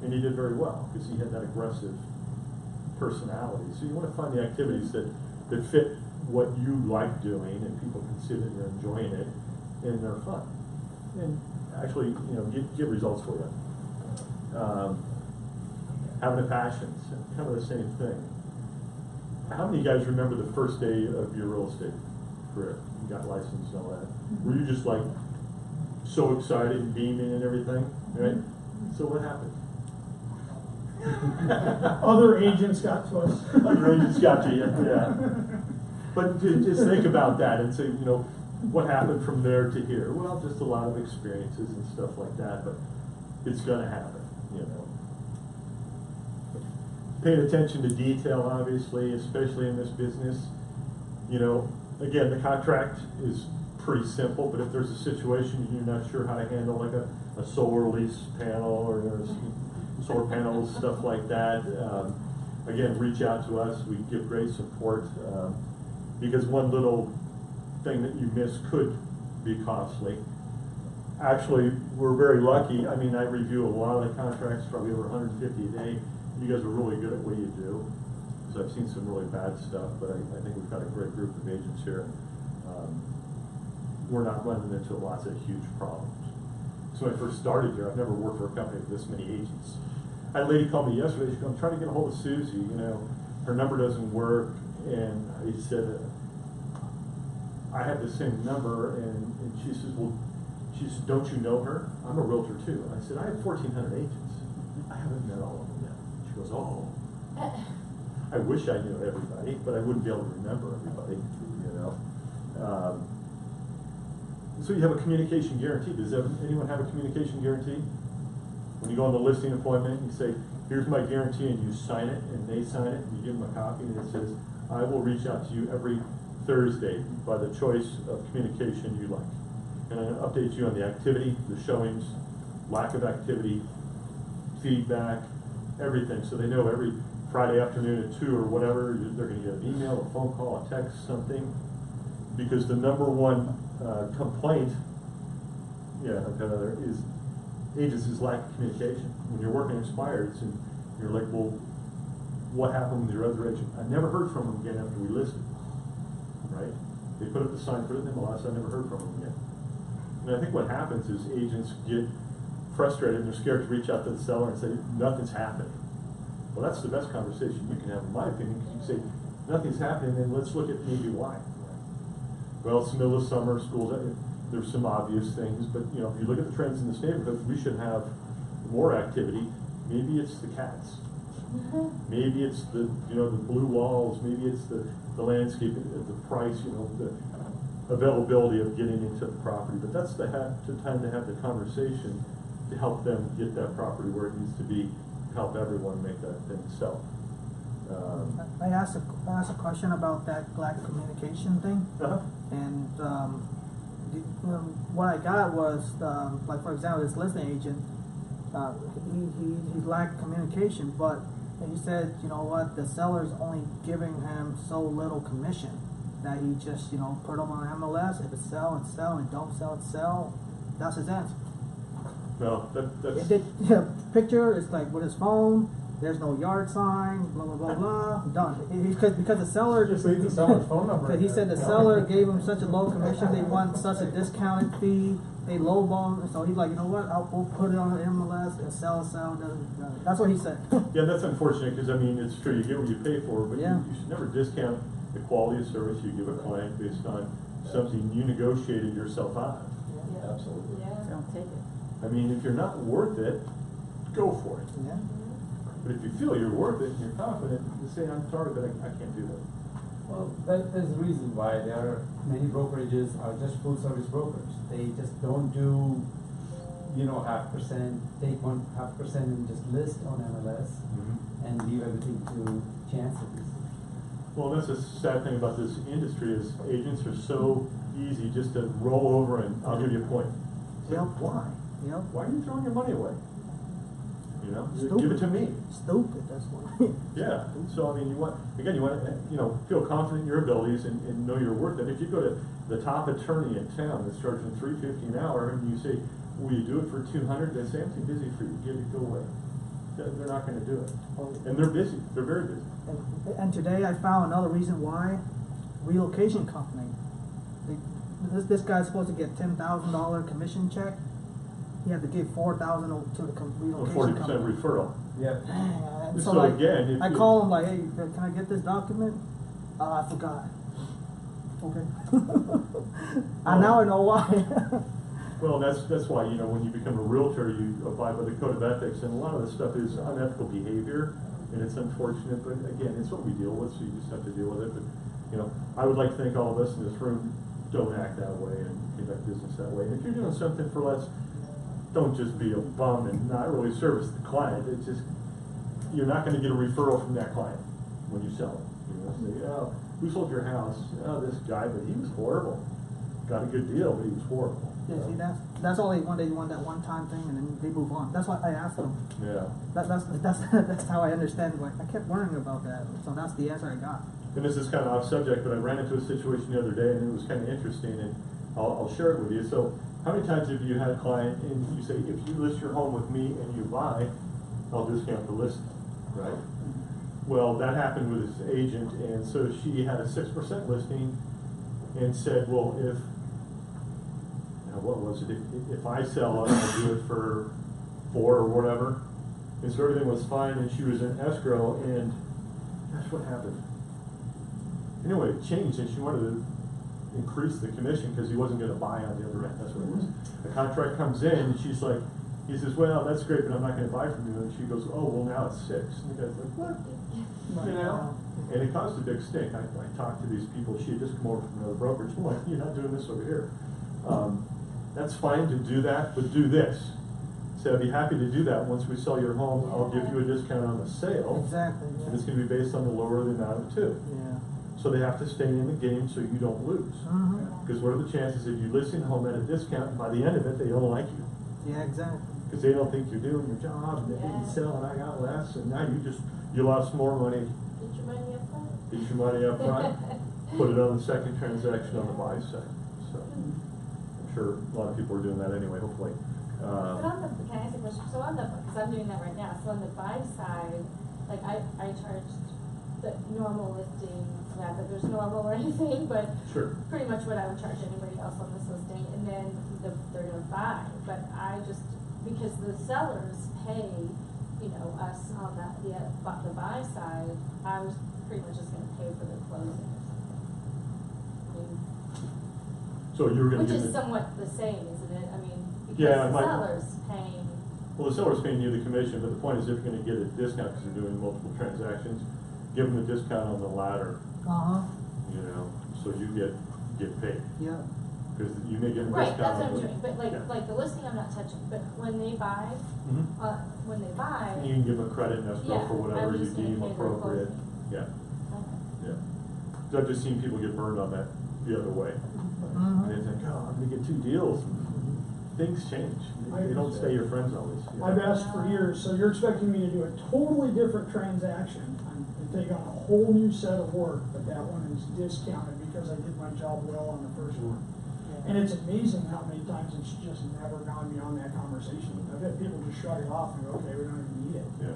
And he did very well, because he had that aggressive personality. So you want to find the activities that fit what you like doing, and people can see that you're enjoying it, and they're fun. And actually, you know, get results for you. Having a passion, kind of the same thing. How many of you guys remember the first day of your real estate career? You got licensed and all that. Were you just like so excited and beaming and everything, right? So what happened? Other agents got to us. Other agents got to you, yeah. But just think about that and say, you know, what happened from there to here? Well, just a lot of experiences and stuff like that, but it's going to happen, you know. Paying attention to detail, obviously, especially in this business. You know, again, the contract is pretty simple, but if there's a situation you're not sure how to handle, like a solar lease panel or solar panels, stuff like that, again, reach out to us. We give great support because one little thing that you miss could be costly. Actually, we're very lucky. I mean, I review a lot of the contracts, probably over 150 a day. You guys are really good at what you do. So I've seen some really bad stuff, but I think we've got a great group of agents here. We're not running into lots of huge problems. So when I first started here, I've never worked for a company with this many agents. I had a lady call me yesterday. She said, I'm trying to get a hold of Susie. You know, her number doesn't work. And I said, I have the same number. And she says, well, she said, don't you know her? I'm a realtor too. I said, I have 1,400 agents. I haven't met all of them yet. She goes, oh. I wish I knew everybody, but I wouldn't be able to remember everybody, you know. So you have a communication guarantee. Does anyone have a communication guarantee? When you go on the listing appointment, you say, here's my guarantee, and you sign it, and they sign it, and you give them a copy, and it says, I will reach out to you every Thursday by the choice of communication you like. And I update you on the activity, the showings, lack of activity, feedback, everything. So they know every Friday afternoon at 2 or whatever, they're going to get an email, a phone call, a text, something. Because the number one complaint, is agencies lack of communication. When you're working expireds and you're like, well, what happened with your other agent? I never heard from them again after we listed, right? They put up the sign, put it in the MLS, I never heard from them again. And I think what happens is agents get frustrated and they're scared to reach out to the seller and say, nothing's happening. Well, that's the best conversation you can have, in my opinion, because you say, nothing's happening, and let's look at maybe why. Well, it's the middle of summer, schools, there's some obvious things, but you know, if you look at the trends in this neighborhood, we should have more activity. Maybe it's the cats. Maybe it's the blue walls, maybe it's the landscape, the price, the availability of getting into the property. But that's the time to have the conversation to help them get that property where it needs to be, help everyone make that thing sell. I asked a question about that lack of communication thing, and what I got was like, for example, this listing agent, he lacked communication, but he said, you know what, the seller's only giving him so little commission that he just put them on MLS. If it's sell, it's sell, and don't sell, it's sell. That's his answer. Well, that's picture is like with his phone. There's no yard sign, blah, blah, blah, blah, done. Because the seller... Just leave the seller's phone number. He said the seller gave him such a low commission, they want such a discounted fee, they lowball him, so he's like, you know what, we'll put it on the MLS, and sell, that's what he said. Yeah, that's unfortunate, because I mean, it's true, you get what you pay for, but yeah. you should never discount the quality of service you give a client based on something you negotiated yourself out of. Yeah. Absolutely. Yeah. Don't take it. I mean, if you're not worth it, go for it. Yeah. But if you feel you're worth it and you're confident, to say, I'm sorry, but I can't do that. Well, there's a reason why there are many brokerages are just full service brokers. They just don't do, 0.5%, take 1.5% and just list on MLS and leave everything to chances. Well, that's the sad thing about this industry is agents are so easy just to roll over and I'll give you a point. It's like, Yep. why? Yep. Why are you throwing your money away? Just Stupid. give it to me. Stupid, that's why. Yeah, so I mean, you want to, feel confident in your abilities and know your worth. And if you go to the top attorney in town that's charging $350 an hour and you say, will you do it for $200? They say, I'm too busy for you, go away. They're not gonna do it. And they're busy, they're very busy. And today I found another reason why relocation company. This guy's supposed to get $10,000 commission check. He had to give $4,000 to the relocation 40% company. referral. Yeah. And So like, again, if I you- call him like, hey, can I get this document? I forgot. Okay. And now I know why. Well, that's why, when you become a realtor, you abide by the code of ethics, and a lot of this stuff is unethical behavior, and it's unfortunate, but again, it's what we deal with, so you just have to deal with it. But, I would like to think all of us in this room don't act that way and conduct business that way. And if you're doing something for less, don't just be a bum and not really service the client. It's just, you're not gonna get a referral from that client when you sell it. Say, oh, who sold your house? Oh, this guy, but he was horrible. Got a good deal, but he was horrible. Yeah, see, that's all they want. They want that one-time thing, and then they move on. That's why I asked them. Yeah. That's how I understand. Like, I kept worrying about that, so that's the answer I got. And this is kind of off subject, but I ran into a situation the other day and it was kind of interesting, and I'll share it with you. So, how many times have you had a client and you say, if you list your home with me and you buy, I'll discount the listing, right? Well, that happened with his agent, and so she had a 6% listing and said, well, what was it? If I sell it, I'll do it for 4 or whatever. And so everything was fine, and she was in escrow, and that's what happened. Anyway, it changed, and she wanted to increase the commission because he wasn't going to buy on the other end. That's what it was. The contract comes in, and she's like, he says, well, that's great, but I'm not going to buy from you. And she goes, oh, well, now it's 6. And the guy's like, what? And it caused a big stink. I talked to these people. She had just come over from another brokerage. I'm like, you're not doing this over here. That's fine to do that, but do this. So I'd be happy to do that. Once we sell your home, I'll give you a discount on the sale. Exactly. Yeah. And it's going to be based on the lower the amount of the two. Yeah. So they have to stay in the game so you don't lose. Because what are the chances if you list your home at a discount and by the end of it they don't like you? Yeah, exactly. Because they don't think you're doing your job and they didn't sell and I got less and now you lost more money. Get your money up front. Get your money up front, put it on the second transaction on the buy side. So I'm sure a lot of people are doing that anyway, hopefully. But on the, can I ask a question? So on the, because I'm doing that right now, so on the buy side, like I charged the normal listing, not that there's normal or anything, but Sure. pretty much what I would charge anybody else on this listing, and then they're gonna buy, but I just, because the sellers pay, us on the buy side, I was pretty much just gonna pay for the closing or something. I mean, So you're going to which give is the, somewhat the same, isn't it? I mean, because Yeah, the my- seller's paying. well, the seller's paying you the commission, but the point is if you're going to get a discount because you're doing multiple transactions, give them a discount on the latter, so you get paid. Yeah. Because you may get a discount. Right, that's what on I'm the- doing, but Yeah. like the listing I'm not touching, but when they buy, Mhm. You can give them a credit and escrow Yeah, for whatever I'm you just gonna deem pay the appropriate. closing. Yeah, okay. yeah. So I've just seen people get burned on that the other way. And they think, oh, I'm gonna get 2 deals. Things change. They don't stay your friends always. I've asked for years, so you're expecting me to do a totally different transaction and take on a whole new set of work, but that one is discounted because I did my job well on the first one. And it's amazing how many times it's just never gone beyond that conversation. I've had people just shrug it off and go, okay, we don't even need it. Yeah.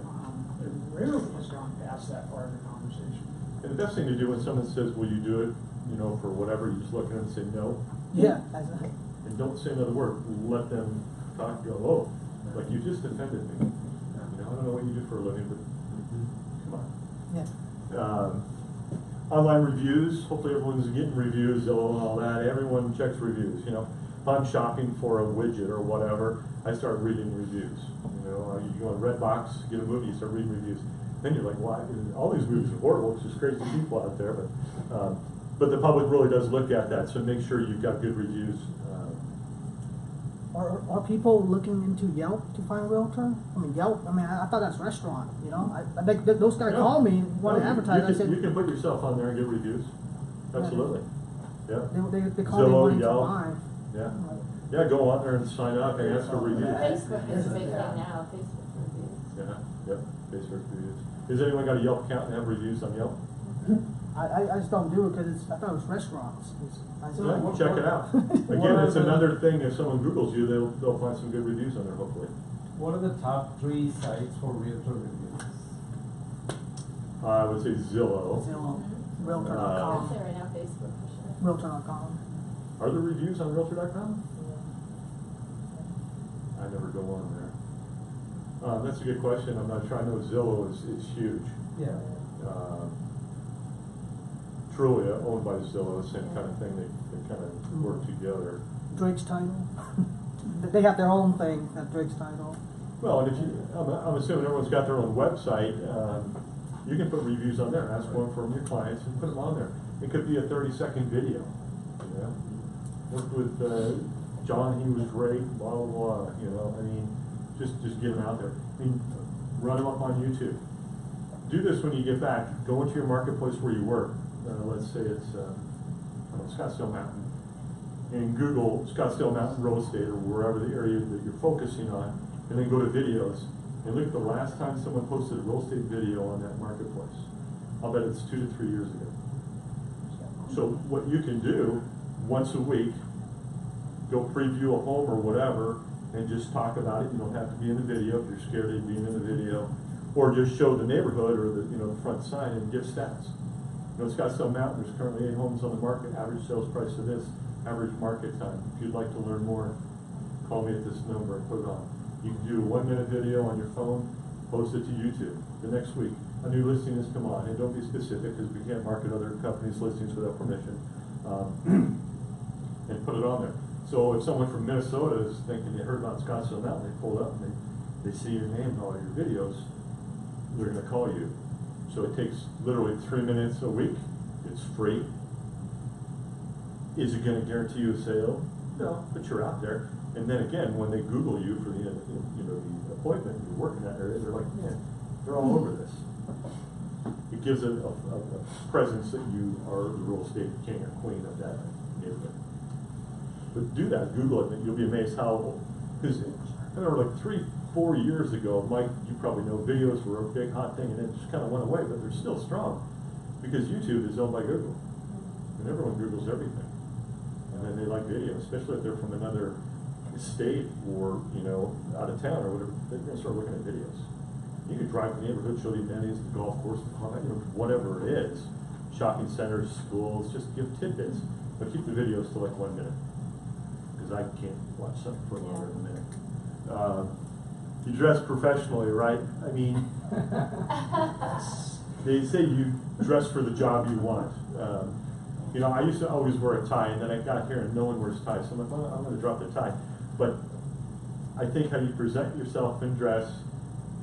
It rarely has gone past that part of the conversation. And the best thing to do when someone says, will you do it, for whatever, you just look at them and say no. Yeah. And don't say another word. Let them talk, go, oh, like you just offended me. I don't know what you do for a living, but come on. Yeah. Online reviews, hopefully everyone's getting reviews, and all that. Everyone checks reviews, If I'm shopping for a widget or whatever, I start reading reviews. You go on Redbox, get a movie, you start reading reviews. then you're like, why, all these movies are horrible, it's just crazy people out there, but the public really does look at that, so make sure you've got good reviews. Are people looking into Yelp to find a realtor? I mean, Yelp, I mean, I thought that's restaurant, you know? I think those guys call me, want to advertise, I said. You can put yourself on there and get reviews, absolutely, yeah. They call me Zillow, wanting to Yelp. buy. Yeah, yeah, go on there and sign up and ask for reviews. Facebook is a big thing now, Facebook reviews. Yeah, yep, Facebook reviews. Has anyone got a Yelp account and have reviews on Yelp? I just don't do it because I thought it was restaurants. Yeah, check it out. Again, it's another thing, if someone Googles you, they'll find some good reviews on there, hopefully. What are the top 3 sites for realtor reviews? I would say Zillow. Zillow, I'd Realtor.com, say right now, Facebook for sure. Realtor.com. Are there reviews on Realtor.com? I never go on there. That's a good question, I'm not sure, I know Zillow is huge. Yeah. Trulia, owned by Zillow, same kind of thing, they kind of work together. Drake's Title. They have their own thing at Drake's Title. Well, and if you, I'm assuming everyone's got their own website, you can put reviews on there, ask one from your clients and put them on there. It could be a 30-second video, you know? Worked with John, he was great, blah, blah, blah, you know, I mean, just get them out there. I mean, run them up on YouTube. Do this when you get back, go into your marketplace where you work. Let's say it's Scottsdale Mountain, and Google Scottsdale Mountain real estate or wherever the area that you're focusing on, and then go to videos and look at the last time someone posted a real estate video on that marketplace. I'll bet it's 2 to 3 years ago. So what you can do once a week, go preview a home or whatever, and just talk about it. You don't have to be in the video if you're scared of being in the video, or just show the neighborhood or the the front sign and give stats. You know, Scottsdale Mountain, there's currently 8 homes on the market, average sales price of this, average market time. If you'd like to learn more, call me at this number and put it on. You can do a 1-minute video on your phone, post it to YouTube. The next week, a new listing has come on, and don't be specific because we can't market other companies' listings without permission, and put it on there. So if someone from Minnesota is thinking they heard about Scottsdale Mountain, they pull it up and they see your name in all your videos, they're going to call you. So it takes literally 3 minutes a week. It's free. Is it going to guarantee you a sale? No, but you're out there. And then again, when they Google you for the the appointment, you're working that area, they're like, man, they're all over this. It gives a presence that you are the real estate king or queen of that neighborhood. But do that, Google it, and you'll be amazed how, because I remember like 3-4 years ago, Mike, you probably know, videos were a big hot thing, and it just kind of went away, but they're still strong, because YouTube is owned by Google, and everyone Googles everything, and then they like video, especially if they're from another state or, out of town or whatever, they're going to start looking at videos. You can drive the neighborhood, show the amenities, the golf course, whatever it is, shopping centers, schools, just give tidbits, but keep the videos to like 1 minute. I can't watch something for longer than a minute. You dress professionally, right? I mean, they say you dress for the job you want. I used to always wear a tie, and then I got here and no one wears ties, so I'm like, well, I'm going to drop the tie. But I think how you present yourself in dress,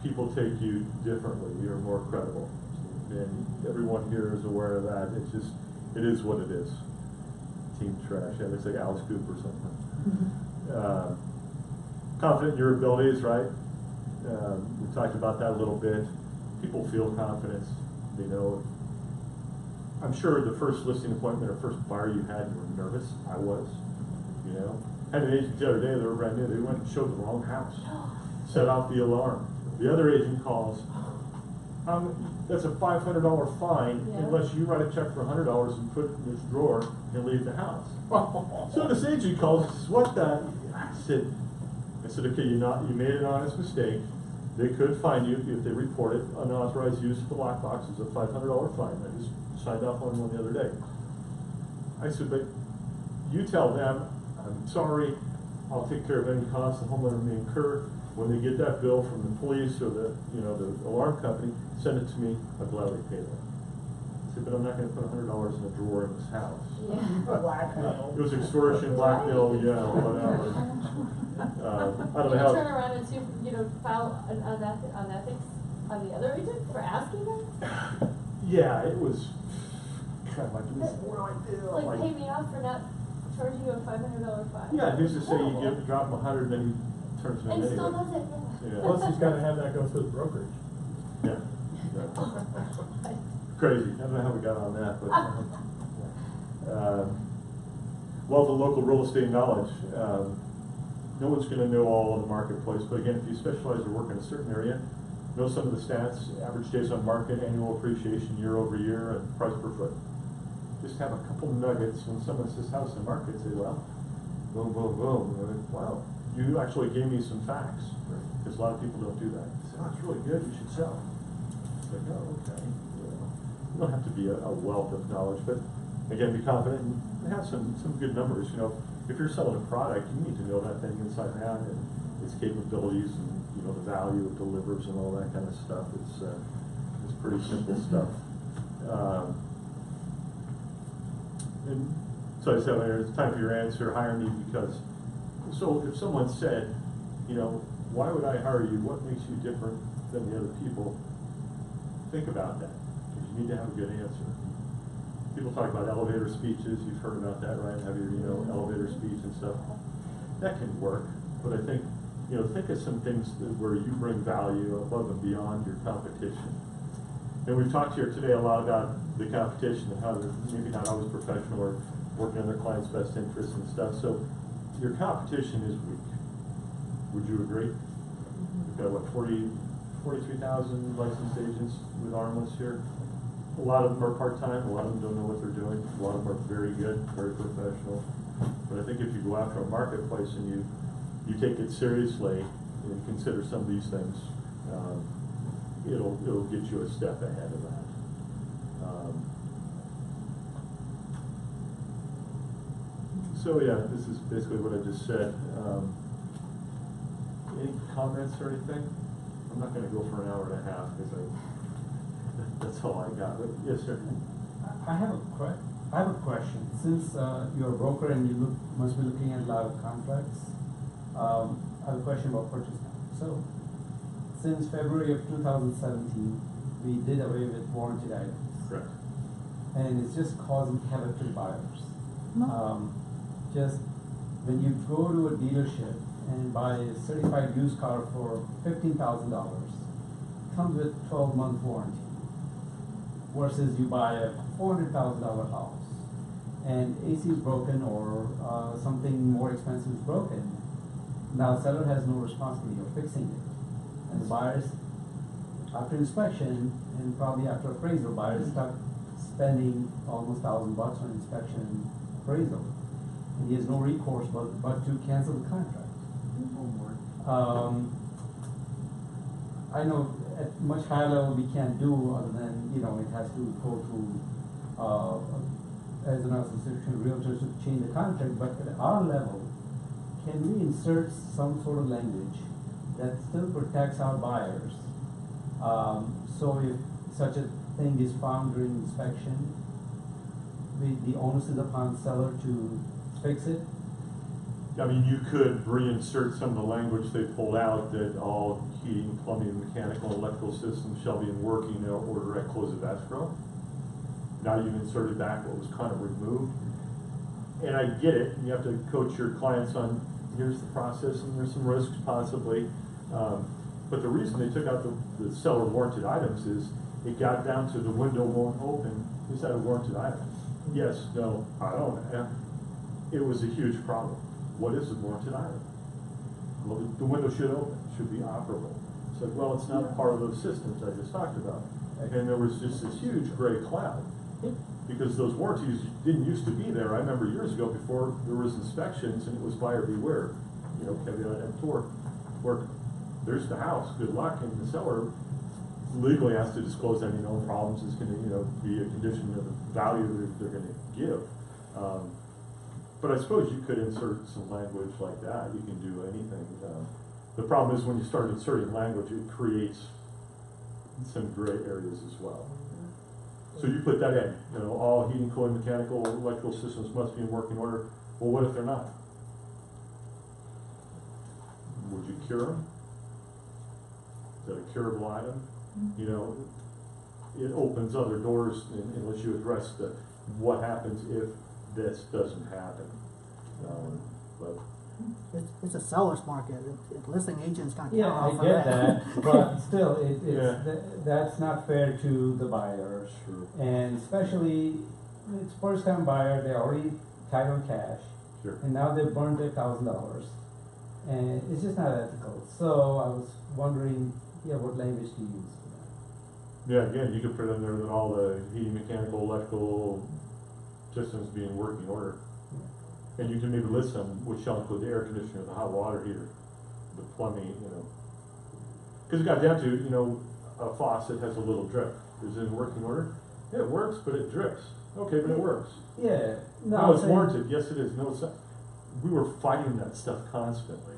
people take you differently. You're more credible. And everyone here is aware of that. It is what it is. Team trash. Yeah, it looks like Alice Cooper or something. Confident in your abilities, right? We talked about that a little bit. People feel confidence. They know. I'm sure the first listing appointment or first buyer you had, you were nervous. I was. Had an agent the other day, they were brand new. They went and showed the wrong house. Set off the alarm. The other agent calls. That's a $500 fine unless you write a check for $100 and put it in this drawer and leave the house. So this agent calls and says, "What the?" I said, "Okay, you made an honest mistake. They could fine you if they report it. Unauthorized use of the lockbox is a $500 fine. I just signed off on one the other day." I said, "But you tell them, I'm sorry. I'll take care of any costs the homeowner may incur. When they get that bill from the police or the alarm company, send it to me. I'll gladly pay them." I said, "But I'm not going to put $100 in a drawer in this house." Blackmail. It was extortion, blackmail, whatever. I don't know You how. turn around and file unethics? on the other agent for asking them? Yeah, it was kind of like, what do I do? I'm Like, pay me off for not charging you a $500 fine? Yeah, who's to say you Horrible. drop him 100, then he turns it in And anyway. still does it, yeah. Yeah. Plus, he's gotta have that go through the brokerage. Yeah. Crazy. I don't know how we got on that, but, well, the local real estate knowledge, no one's gonna know all of the marketplace, but again, if you specialize or work in a certain area, know some of the stats, average days on market, annual appreciation year over year, and price per foot. Just have a couple nuggets when someone says house and market, say, well, boom, boom, boom, and like, wow, you actually gave me some facts, because a lot of people don't do that. They say, oh, it's really good, you should sell. It's like, oh, okay. You don't have to be a wealth of knowledge, but again, be confident and have some good numbers. You know, if you're selling a product, you need to know that thing inside and out and its capabilities and, you know, the value it delivers and all that kind of stuff. It's pretty simple stuff. And so I said, it's time for your answer, hire me because, so if someone said, you know, why would I hire you? What makes you different than the other people? Think about that, because you need to have a good answer. People talk about elevator speeches, you've heard about that, right? Have your, you know, elevator speech and stuff. That can work, but I think, you know, think of some things where you bring value above and beyond your competition. And we've talked here today a lot about the competition and how they're maybe not always professional or working on their client's best interests and stuff. So your competition is weak. Would you agree? We've got, what, 43,000 licensed agents with Armless here. A lot of them are part-time, a lot of them don't know what they're doing, a lot of them are very good, very professional. But I think if you go after a marketplace and you take it seriously and consider some of these things, it'll get you a step ahead of that. So yeah, this is basically what I just said. Any comments or anything? I'm not gonna go for an hour and a half because that's all I got. But yes, sir. I have a question. Since you're a broker and you must be looking at a lot of contracts, I have a question about purchase accounting. So, since February of 2017, we did away with warranted items. Correct. And it's just causing havoc to the buyers. Just when you go to a dealership and buy a certified used car for $15,000, comes with 12-month warranty. Versus you buy a $400,000 house and AC is broken or something more expensive is broken. Now seller has no responsibility of fixing it. And the buyers, after inspection and probably after appraisal, buyers start spending almost $1,000 on inspection and appraisal. And he has no recourse but to cancel the contract. I know at much higher level we can't do other than, you know, it has to go through as an association of realtors to change the contract, but at our level, can we insert some sort of language that still protects our buyers? So if such a thing is found during inspection, the onus is upon seller to fix it? I mean, you could reinsert some of the language they pulled out that all heating, plumbing, mechanical, electrical systems shall be in working order at close of escrow. Now you've inserted back what was kind of removed. And I get it, you have to coach your clients on here's the process and there's some risks possibly. But the reason they took out the seller warranted items is it got down to the window won't open. Is that a warranted item? Yes, no, I don't know. It was a huge problem. What is a warranted item? Well, the window should open, should be operable. It's like, well, it's not part of those systems I just talked about. And there was just this huge gray cloud because those warranties didn't used to be there. I remember years ago before there was inspections and it was buyer beware. You know, caveat emptor. Work. There's the house. Good luck. And the seller legally has to disclose any known problems. It's going to, you know, be a condition of the value they're going to give. But I suppose you could insert some language like that. You can do anything. The problem is when you start inserting language, it creates some gray areas as well. So you put that in. You know, all heating, cooling, mechanical, electrical systems must be in working order. Well, what if they're not? Would you cure them? Is that a curable item? you know, it opens other doors unless you address what happens if this doesn't happen. But It's a seller's market. Listing agents can't Yeah, count I off of get that. that, but still, Yeah. that's not fair to the buyer. Sure. And especially, it's first time buyer, they already tied on cash, Sure. and now they've burned their $1,000. And it's just not ethical. So I was wondering, what language to use for that. Yeah, again, you could put in there that all the heating, mechanical, electrical systems be in working order. And you can maybe list them, which shall include the air conditioner, the hot water heater, the plumbing, you know. Cause it got down to, you know, a faucet has a little drip. Is it in working order? Yeah, it works, but it drips. Okay, but it works. Yeah, No, it's saying- warranted. Yes, it is. No, it's not. We were fighting that stuff constantly.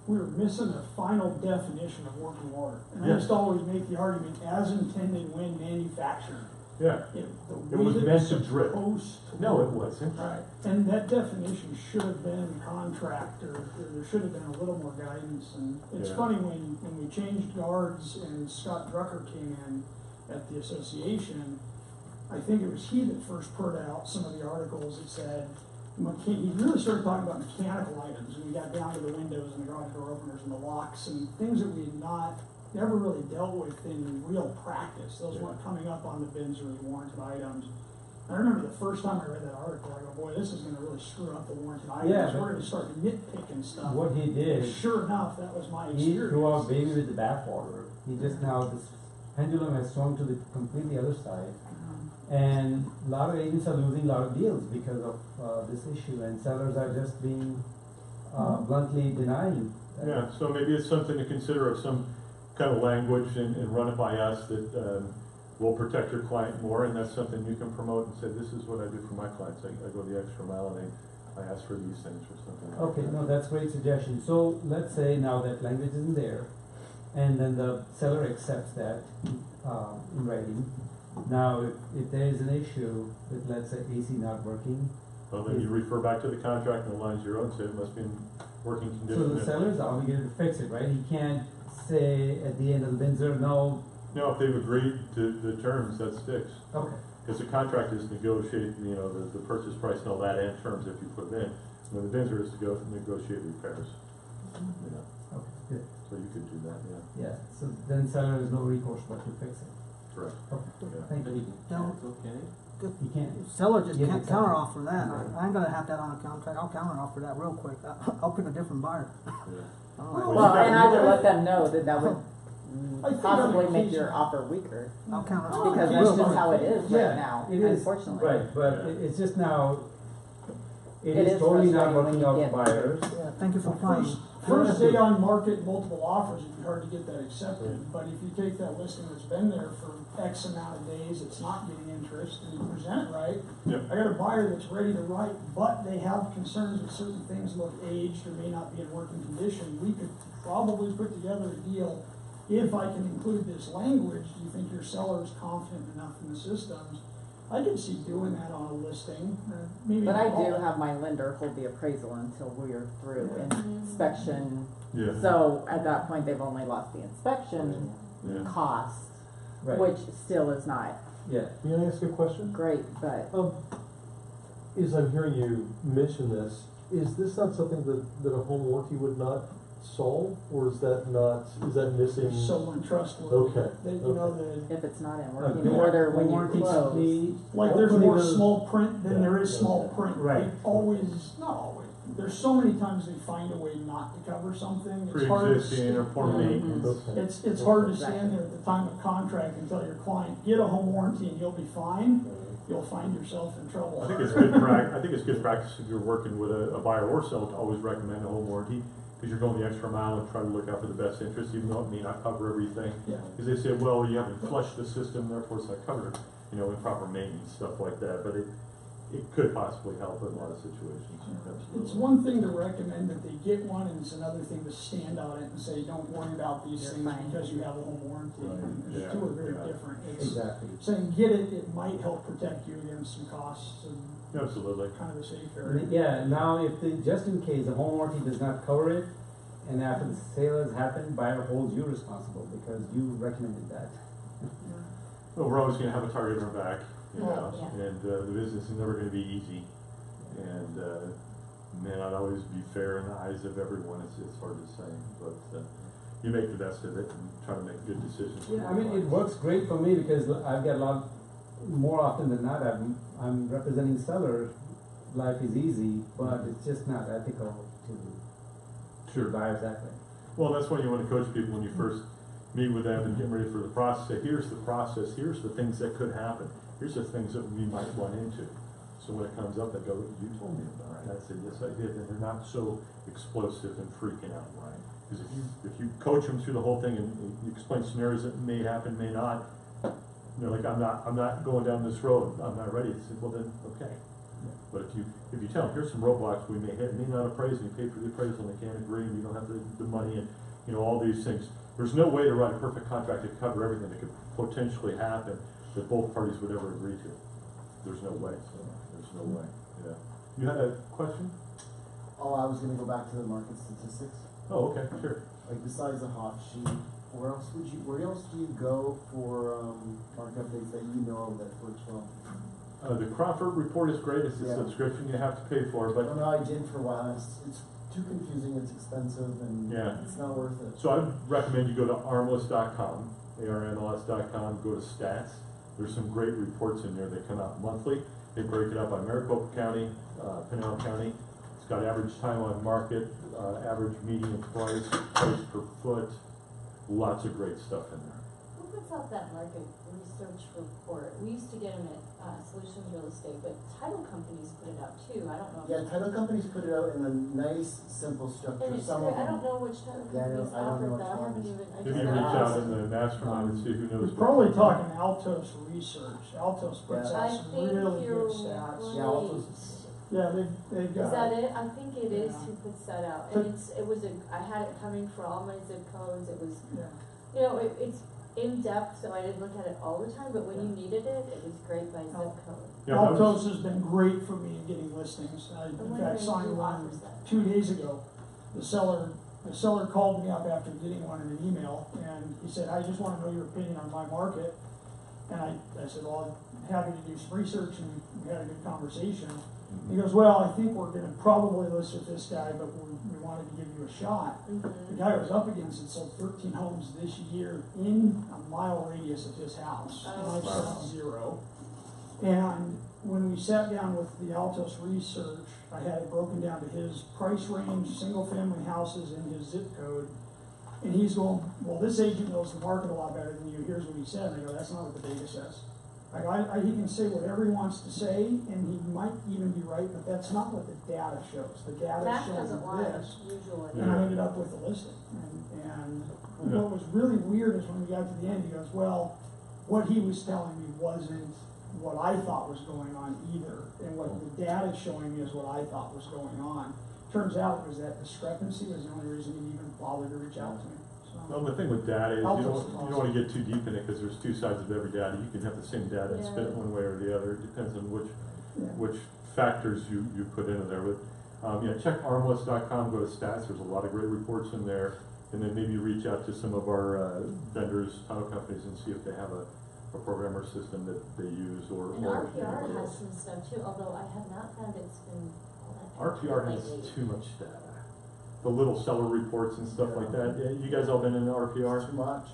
We were missing the final definition of working order. And I Yes. used to always make the argument, as intended when manufactured. Yeah. The It way was that meant it's to drip. supposed to No, it work. wasn't. Right, and that definition should have been in the contract, or there should have been a little more guidance, and it's Yeah. funny, when we changed guards and Scott Drucker came in at the association, I think it was he that first put out some of the articles that said, he really started talking about mechanical items, and we got down to the windows and the garage door openers and the locks, and things that we had never really dealt with in real practice. Those weren't coming up on the bins or the warranted items. I remember the first time I read that article, I go, boy, this is gonna really screw up the warranted items. Yeah, We're gonna start nitpicking stuff. What he did, Sure enough, that was my he experience. threw out baby with the bathwater. He just now, this pendulum has swung to the completely other side. And a lot of agents are losing a lot of deals because of this issue, and sellers are just being bluntly denying. that. Yeah, so maybe it's something to consider of some kind of language and run it by us that will protect your client more, and that's something you can promote and say, this is what I do for my clients. I go the extra mile and I ask for these things or something like Okay, that. no, that's a great suggestion. So let's say now that language isn't there, and then the seller accepts that in writing. Now, if there is an issue with, let's say, AC not working, Well, then you refer back to the contract and the lines you're on, say it must be in working so condition. the seller is obligated to fix it, right? He can't say at the end of the Windsor, no, No, if they've agreed to the terms, that sticks. okay. Because the contract is negotiate, you know, the purchase price and all that, and terms if you put it in. And then the vendor is to go negotiate repairs. You know, Okay, good. so you could do that, yeah. Yeah, so then seller has no recourse but to fix it. Correct. Okay, Yeah. thank you. No, It's okay. You can't. seller just Yeah, can't exactly. counter offer that. I ain't gonna have that on a contract. I'll counter offer that real quick. I'll pick a different buyer. Yeah. I don't like Well, Well, you and got- I would let them know that that would I think possibly on make your occasion- offer weaker, I'll counter Oh, offer. because okay. that's just how it is Yeah, right now, it is, unfortunately. right, but Yeah. it's just now, it It is is totally not frustrating when working you out get- for buyers. Yeah, thank you for playing. First day on market, multiple offers, it'd be hard to get that accepted, but if you take that listing that's been there for X amount of days, it's not getting interest, and you present it right, Yep. I got a buyer that's ready to write, but they have concerns that certain things look aged or may not be in working condition, we could probably put together a deal. If I can include this language, do you think your seller is confident enough in the systems? I could see doing that on a listing, maybe. But I not do all. have my lender hold the appraisal until we are through Yeah. inspection. Yeah. So at that point, they've only lost the inspection Yeah. cost, Right. which still is not Yeah, May I ask a question? great, but As I'm hearing you mention this, is this not something that a home warranty would not solve, or is that missing? They're so untrustworthy. Okay, That, you know, the, if it's not in a working good order when warranty you close. company, like there's hopefully more will- small print than there is Yeah. small print. Right. They always, not always, there's so many times they find a way not to cover something. It's hard to Pre-existing or poor Yeah. maintenance. Okay. It's hard to Exactly. stand there at the time of contract and tell your client, get a home warranty and you'll be fine. You'll find yourself in trouble. I think it's good practice if you're working with a buyer or seller to always recommend a home warranty, because you're going the extra mile and trying to look out for the best interest, even though it may not cover everything. Yeah. Because they say, well, you haven't flushed the system, therefore it's not covered, you know, improper maintenance, stuff like that, but it could possibly help in a lot of situations. It's one thing to recommend that they get one, and it's another thing to stand on it and say, don't worry about these You're things fine. because you have a home warranty. Right. There's Yeah. two are very Yeah. different. It's exactly. saying, get it, it might help protect you against some costs and Absolutely. kind of a safe area. Yeah, now if just in case the home warranty does not cover it, and after the sale has happened, buyer holds you responsible because you recommended that. Well, we're always gonna have a target on our back, you Yeah. know, and, the business is never gonna be easy. And, man, I'd always be fair in the eyes of everyone, it's hard to say, but, you make the best of it and try to make good decisions. Yeah, I mean, it works great for me because I've got a lot, more often than not, I'm representing sellers. Life is easy, but it's just not ethical to Sure. buyers that way. Well, that's why you wanna coach people when you first meet with them and get ready for the process. Say, here's the process, here's the things that could happen, here's the things that we might run into. So when it comes up, they go, you told me about it. I said, yes, I did, and they're not so explosive and freaking out, right? Because if you coach them through the whole thing and you explain scenarios that may happen, may not, they're like, I'm not going down this road, I'm not ready. I said, well then, okay. But if you tell them, here's some roadblocks we may hit, may not appraise, and you pay for the appraisal, and they can't agree, and you don't have the money, and, you know, all these things. There's no way to write a perfect contract to cover everything that could potentially happen that both parties would ever agree to. There's no way, there's no way, yeah. You had a question? Oh, I was gonna go back to the market statistics. Oh, okay, sure. Like besides the hot sheet, where else do you go for, market updates that you know of that works well? The Crawford report is great, it's a Yeah. subscription you have to pay for, I but, don't know, I did for a while, it's too confusing, it's expensive, and Yeah. it's not worth it. so I'd recommend you go to armless.com, ARMLS.com, go to stats. There's some great reports in there that come out monthly. They break it up by Maricopa County, Pinal County. It's got average time on market, average median price, price per foot, lots of great stuff in there. Who puts out that market research report? We used to get them at, Solutions Real Estate, but title companies put it out too, I don't know. Yeah, title companies put it out in a nice, simple structure, And it's some great, of them. I don't know which title Yeah, I don't- companies I don't offer know that, I which haven't ones. even, I If just you got reach out asked. in the mastermind and see who knows. We're probably talking Altos Research. Altos puts Yeah. out I some think really you're good stats. right. Yeah, Altos, Yeah, they've got. Is that it? I think it is Yeah. who puts that out, But- and it was I had it coming for all my zip codes, it was, Yeah. you know, it's in depth, so I didn't look at it all the time, but when you needed it, it was great by zip code. Yeah, that was- Altos has been great for me in getting listings. I, I'm in wondering fact, signed who one offers that. 2 days ago. The seller called me up after getting one in an email, and he said, I just wanna know your opinion on my market. And I said, well, I'm happy to do some research, and we had a good conversation. He goes, well, I think we're gonna probably list with this guy, but we wanted to give you a shot. The guy I was up against had sold 13 homes this year in a mile radius of his house, and I Oh. sold 0. And when we sat down with the Altos research, I had it broken down to his price range, single-family houses, and his zip code. And he's going, well, this agent knows the market a lot better than you. Here's what he said. And I go, that's not what the data says. He can say whatever he wants to say, and he might even be right, but that's not what the data shows. The data That shows doesn't lie, this. usually. And I ended up with the listing. And what was really weird is when we got to the end, he goes, well, what he was telling me wasn't what I thought was going on either. And what the data is showing me is what I thought was going on. Turns out it was that discrepancy was the only reason he even bothered to reach out to me. Well, the thing with data is you Altos is don't wanna get too deep in it, cause there's two sides of every data. You can have the same data and spin it Yeah. one way or the other. It depends on Yeah. which factors you put into there. But, yeah, check armless.com, go to stats. There's a lot of great reports in there. And then maybe reach out to some of our, vendors, title companies, and see if they have a programmer system that they use or. And or RPR anybody has else. some stuff too, although I have not found it's been all that. RPR has lately. too much data. The little seller reports and stuff like that. Yeah, you guys all been in RPR? too much.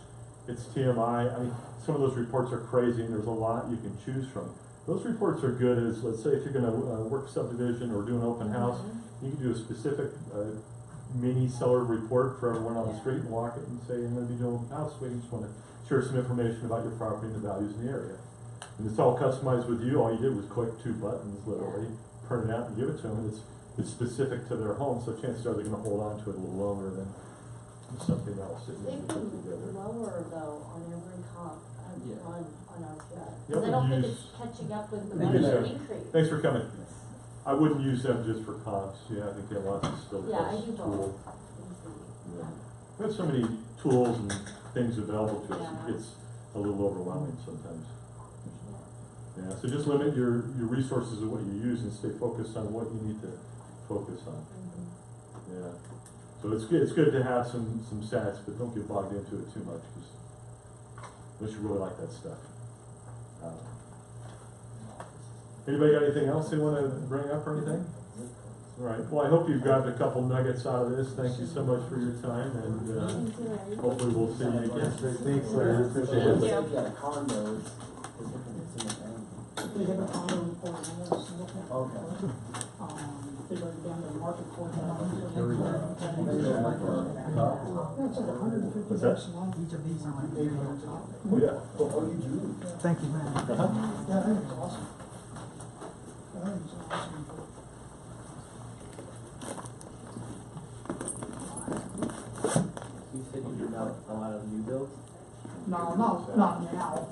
It's TMI. I mean, some of those reports are crazy, and there's a lot you can choose from. Those reports are good as, let's say, if you're gonna work subdivision or do an open house, you can do a specific mini seller report for everyone on the street and walk it and say, I'm gonna be doing an open house, we just wanna share some information about your property and the values in the area. And it's all customized with you. All you did was click 2 buttons, literally, print it out and give it to them. And it's specific to their home, so chances are they're gonna hold on to it a little longer than something else that you They've put been together. lower though on every comp, Yeah. on RPR. Yeah, Cause I don't think use- it's catching up with the We money use that. increase. Thanks for coming. I wouldn't use them just for comps. Yeah, I think they have lots of still Yeah, I plus do tool. both. Yeah. We have so many tools and things available to us, Yeah. it gets a little overwhelming sometimes. Yeah, so just limit your resources of what you use and stay focused on what you need to focus on. Mhm. Yeah. So it's good to have some stats, but don't get bogged into it too much, 'cause Which really like that stuff. Anybody got anything else they want to bring up or anything? All right, well, I hope you've gotten a couple nuggets out of this. Thank you so much for your time, and hopefully we'll see you again. Thanks, Larry, appreciate it. Yeah, yeah, condos is different than single family. They have a condo report on this, single family. Okay. They break it down to the market for them. Carry that. That's like $150 What's that? a month. Each of these are like $800. Oh, yeah. Oh, you do? Thank you, man. Yeah, I think it's awesome. I think it's awesome. You said you do not a lot of new builds? No, not now.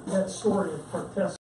That story of Cortez